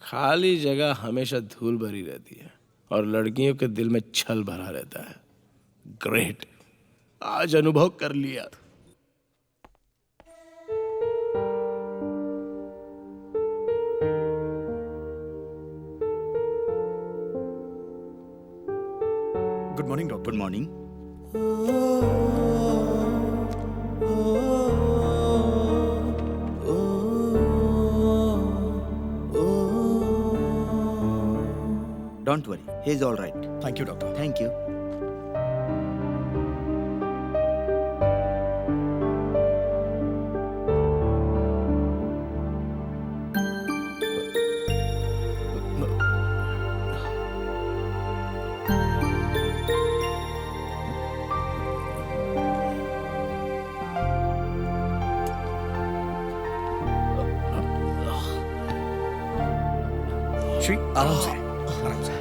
खाली जगह हमेशा धूल भरी रहती है और लड़कियों के दिल में छल भरा रहता है। ग्रेट, आज अनुभव कर लिया। Good morning doctor. Good morning. Don't worry, he's all right. Thank you doctor. Thank you. Shri आराम से, आराम से।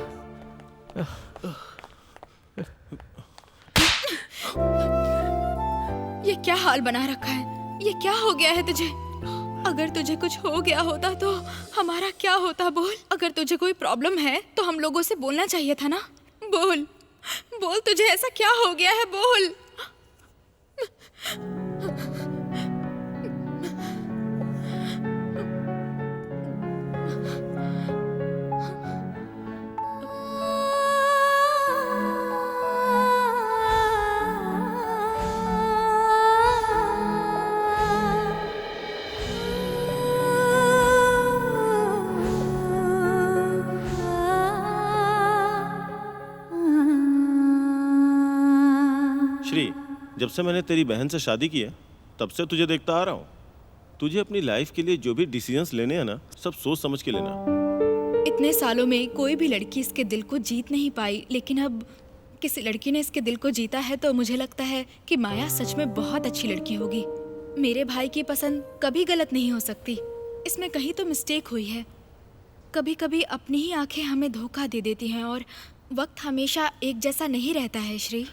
ये क्या हाल बना रखा है? ये क्या हो गया है तुझे? अगर तुझे कुछ हो गया होता तो हमारा क्या होता? बोल। अगर तुझे कोई प्रॉब्लम है तो हम लोगों से बोलना चाहिए था ना। बोल बोल, तुझे ऐसा क्या हो गया है? बोल। श्री, जब से मैंने तेरी बहन से शादी की है तब से तुझे देखता आ रहा हूँ। तुझे अपनी लाइफ के लिए जो भी डिसीजंस लेने हैं ना, सब सोच समझ के लेना। इतने सालों में कोई भी लड़की इसके दिल को जीत नहीं पाई, लेकिन अब किसी लड़की ने इसके दिल को जीता है तो मुझे लगता है कि माया सच में बहुत अच्छी लड़की होगी। मेरे भाई की पसंद कभी गलत नहीं हो सकती। इसमें कहीं तो मिस्टेक हुई है। कभी कभी अपनी ही आंखें हमें धोखा दे देती हैं और वक्त हमेशा एक जैसा नहीं रहता है श्री।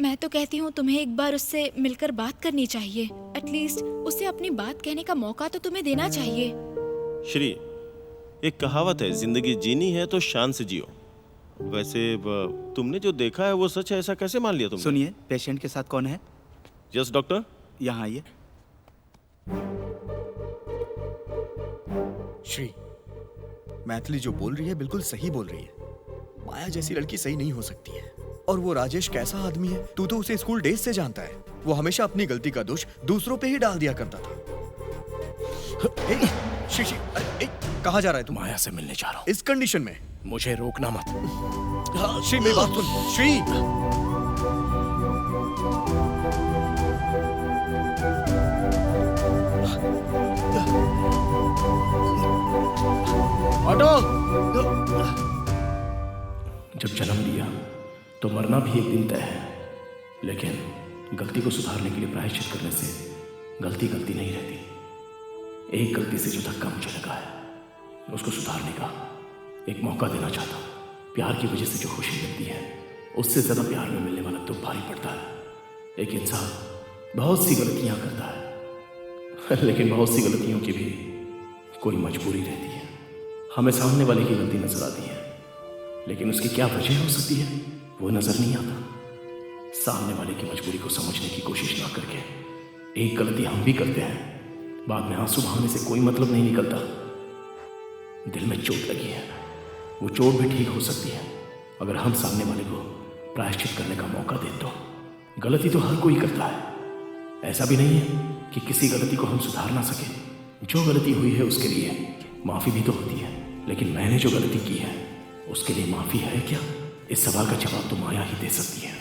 मैं तो कहती हूँ तुम्हें एक बार उससे मिलकर बात करनी चाहिए। एटलीस्ट उसे अपनी बात कहने का मौका तो तुम्हें देना चाहिए। श्री, एक कहावत है, जिंदगी जीनी है तो शान से जियो। वैसे तुमने जो देखा है वो सच है, ऐसा कैसे मान लिया तुमने? सुनिए, पेशेंट के साथ कौन है? Yes doctor. यहाँ आइए। श्री, मैथिली जो बोल रही है बिल्कुल सही बोल रही है। माया जैसी लड़की सही नहीं हो सकती है। और वो राजेश कैसा आदमी है, तू तो उसे स्कूल डेज से जानता है। वो हमेशा अपनी गलती का दोष दूसरों पे ही डाल दिया करता था। श्री, कहाँ जा रहा है तू? माया से मिलने जा रहा हूँ। इस कंडीशन में मुझे रोकना मत। श्री, मेरी बात सुन। श्री, ऑटो! जब जन्म लिया तो मरना भी एक दिन तय है, लेकिन गलती को सुधारने के लिए प्रायश्चित करने से गलती गलती नहीं रहती। एक गलती से जो धक्का मुझे लगा है उसको सुधारने का एक मौका देना चाहता हूँ। प्यार की वजह से जो खुशी मिलती है उससे ज्यादा प्यार में मिलने वाला दुख भारी पड़ता है। एक इंसान बहुत सी गलतियां करता है, लेकिन बहुत सी गलतियों की भी कोई मजबूरी रहती है। हमें सामने वाले की गलती नजर आती है, लेकिन उसकी क्या वजह हो सकती है वो नजर नहीं आता। सामने वाले की मजबूरी को समझने की कोशिश ना करके एक गलती हम भी करते हैं, बाद में आंसू बहाने से कोई मतलब नहीं निकलता। दिल में चोट लगी है, वो चोट भी ठीक हो सकती है अगर हम सामने वाले को प्रायश्चित करने का मौका दें तो। गलती तो हर कोई करता है, ऐसा भी नहीं है कि किसी गलती को हम सुधार ना सके। जो गलती हुई है उसके लिए माफी भी तो होती है, लेकिन मैंने जो गलती की है उसके लिए माफी है क्या? इस सवाल का जवाब तो माया ही दे सकती है।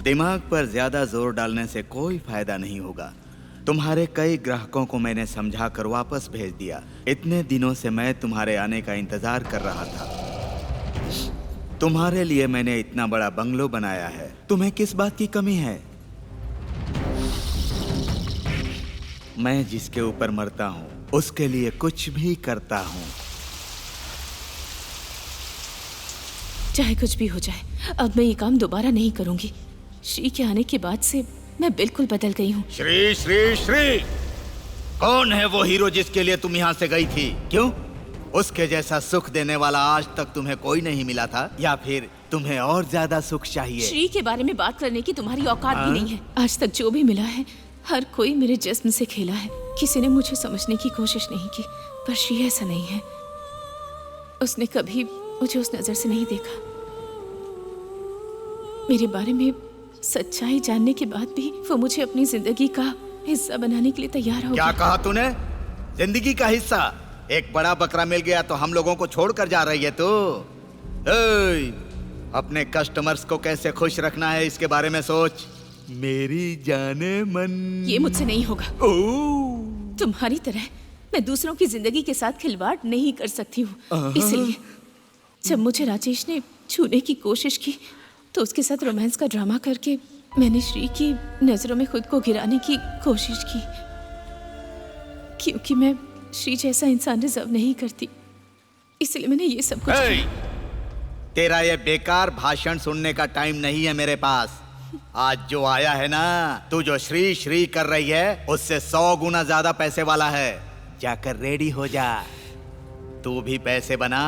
दिमाग पर ज्यादा जोर डालने से कोई फायदा नहीं होगा। तुम्हारे कई ग्राहकों को मैंने समझा कर वापस भेज दिया। इतने दिनों से मैं तुम्हारे आने का इंतजार कर रहा था। तुम्हारे लिए मैंने इतना बड़ा बंगलो बनाया है, तुम्हें किस बात की कमी है? मैं जिसके ऊपर मरता हूँ उसके लिए कुछ भी करता हूँ। चाहे कुछ भी हो जाए, अब मैं ये काम दोबारा नहीं करूंगी। श्री के आने के बाद से मैं बिल्कुल बदल गई हूँ। श्री श्री श्री, कौन है वो हीरो जिसके लिए तुम यहाँ से गई थी? क्यों? उसके जैसा सुख देने वाला आज तक तुम्हें कोई नहीं मिला था, या फिर तुम्हें और ज्यादा सुख चाहिए? श्री के बारे में बात करने की तुम्हारी औकात भी नहीं है। आज तक जो भी मिला है हर कोई मेरे जिस्म से खेला है। किसी ने मुझे समझने की कोशिश नहीं की, पर श्री ऐसा नहीं है। उसने कभी मुझे उस नजर से नहीं देखा। मेरे बारे में सच्चाई जानने के बाद भी वो मुझे अपनी जिंदगी का हिस्सा बनाने के लिए तैयार हो क्या कहा तूने? जिंदगी का हिस्सा? एक बड़ा बकरा मिल गया तो हम लोगों को छोड़कर जा रही है तू? अपने कस्टमर्स को कैसे खुश रखना है इसके बारे में सोच, मेरी जाने मन। ये मुझसे नहीं होगा। तुम्हारी तरह मैं दूसरों की जिंदगी के साथ खिलवाड़ नहीं कर सकती हूँ। इसलिए जब मुझे राजेश ने छूने की कोशिश की तो उसके साथ रोमांस का ड्रामा करके मैंने श्री की नजरों में खुद को गिराने की कोशिश की, क्योंकि मैं श्री जैसा इंसान डिजर्व नहीं करती, इसलिए मैंने ये सब कुछ Hey! किया। तेरा ये बेकार भाषण सुनने का टाइम नहीं है मेरे पास। आज जो आया है ना, तू जो श्री श्री कर रही है उससे 100 गुना ज्यादा पैसे वाला है। जाकर रेडी हो जा। तू भी पैसे बना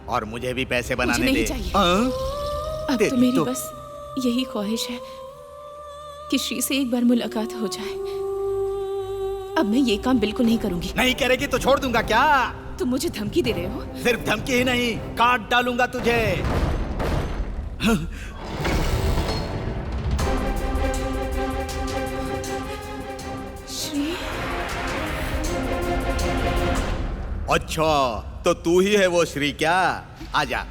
और मुझे भी पैसे मुझे बनाने नहीं दे। चाहिए। हाँ? अब तेरी तो मेरी तो- बस यही ख्वाहिश है कि श्री से एक बार मुलाकात हो जाए। अब मैं ये काम बिल्कुल नहीं करूंगी। नहीं करेगी तो छोड़ दूंगा क्या? तुम मुझे धमकी दे रहे हो? सिर्फ धमकी ही नहीं, काट डालूंगा तुझे। श्री, अच्छा, तो तू ही है वो श्री क्या? आजा।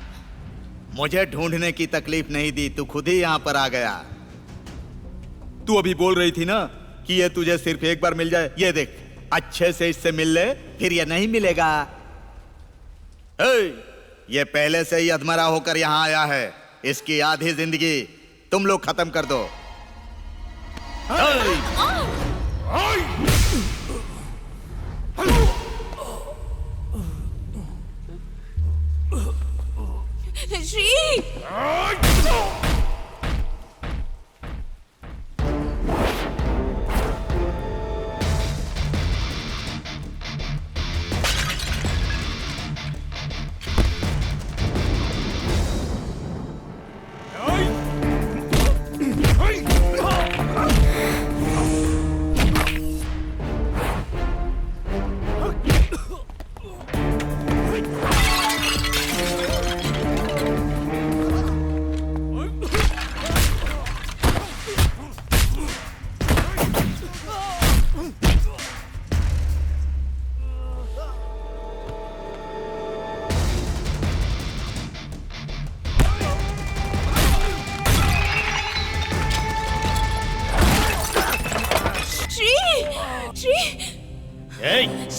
मुझे ढूंढने की तकलीफ नहीं दी, तू खुद ही यहाँ पर आ गया। तू अभी बोल रही थी ना कि ये तुझे सिर्फ एक बार मिल जाए। ये देख, अच्छे से इससे मिल ले, फिर ये नहीं मिलेगा। ये पहले से ही अधमरा होकर यहाँ आया है। इसकी आधी जिंदगी तुम लोग खत्म कर दो। श्री!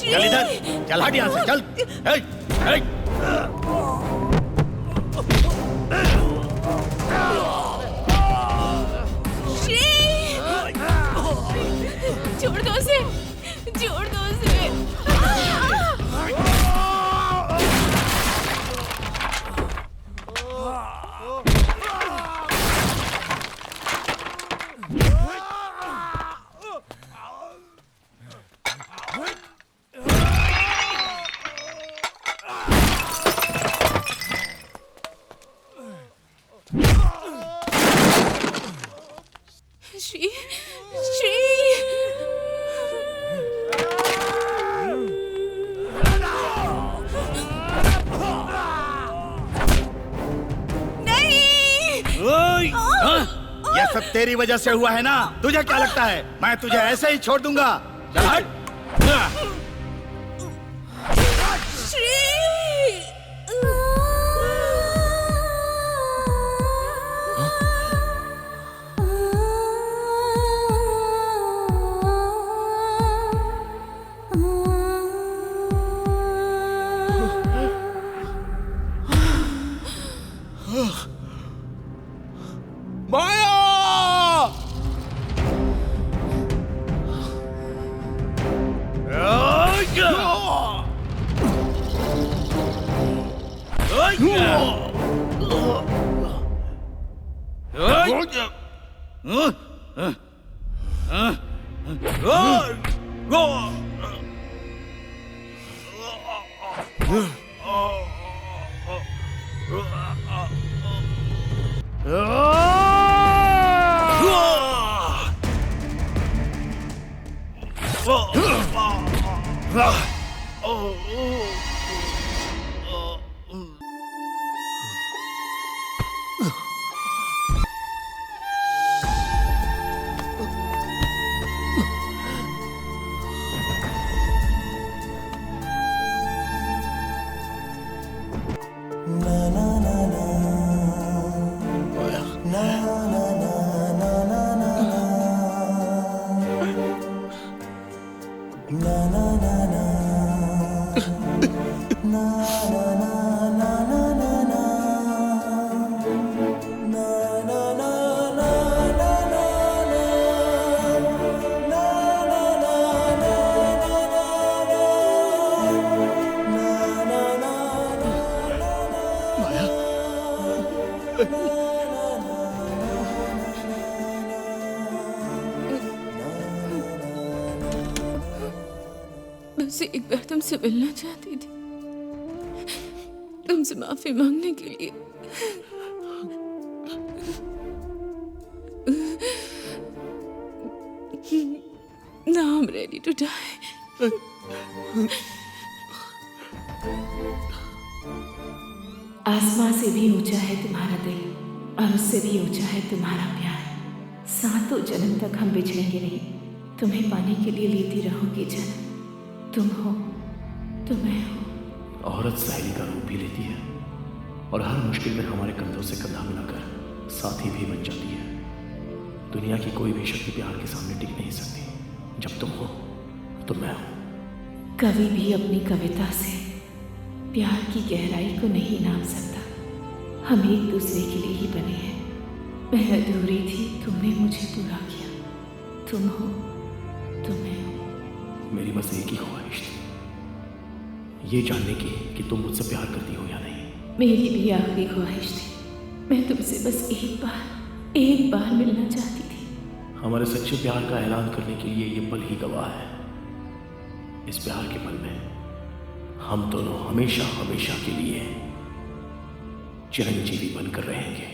चल इधर, चल हट यहाँ से, चल। छोड़ दो उसे, छोड़ दो उसे। श्री, श्री! ये सब तेरी वजह से हुआ है ना? तुझे क्या लगता है मैं तुझे ऐसे ही छोड़ दूंगा? चल हट। बस एक बार तुमसे मिलना चाहती थी, तुमसे माफी मांगने के लिए। Now I'm ready to die. आसमां से भी ऊंचा है तुम्हारा दिल और उससे भी ऊंचा है तुम्हारा प्यार। सातों जन्म तक हम बिछड़ेंगे नहीं, तुम्हें पाने के लिए लेती रहूंगी जन्म। तुम हो तो मैं हूँ। औरत सहेली का रूप भी लेती है और हर मुश्किल में हमारे कंधों से कंधा मिलाकर साथी भी बन जाती है। दुनिया की कोई भी शक्ति प्यार के सामने टिक नहीं सकती। जब तुम हो तो मैं हूँ। कवि भी अपनी कविता से प्यार की गहराई को नहीं नाप सकता। हम एक दूसरे के लिए ही बने हैं। मैं अधूरी थी, तुमने मुझे पूरा किया। तुम हो तो मैं हूँ। मेरी बस एक ही ख्वाहिश थी, ये जानने की कि तुम मुझसे प्यार करती हो या नहीं। मेरी भी आखिरी ख्वाहिश थी। मैं तुमसे बस एक बार मिलना चाहती थी। हमारे सच्चे प्यार का ऐलान करने के लिए ये पल ही गवाह है। इस प्यार के पल में हम दोनों हमेशा हमेशा के लिए चिरंजीवी बनकर रहेंगे।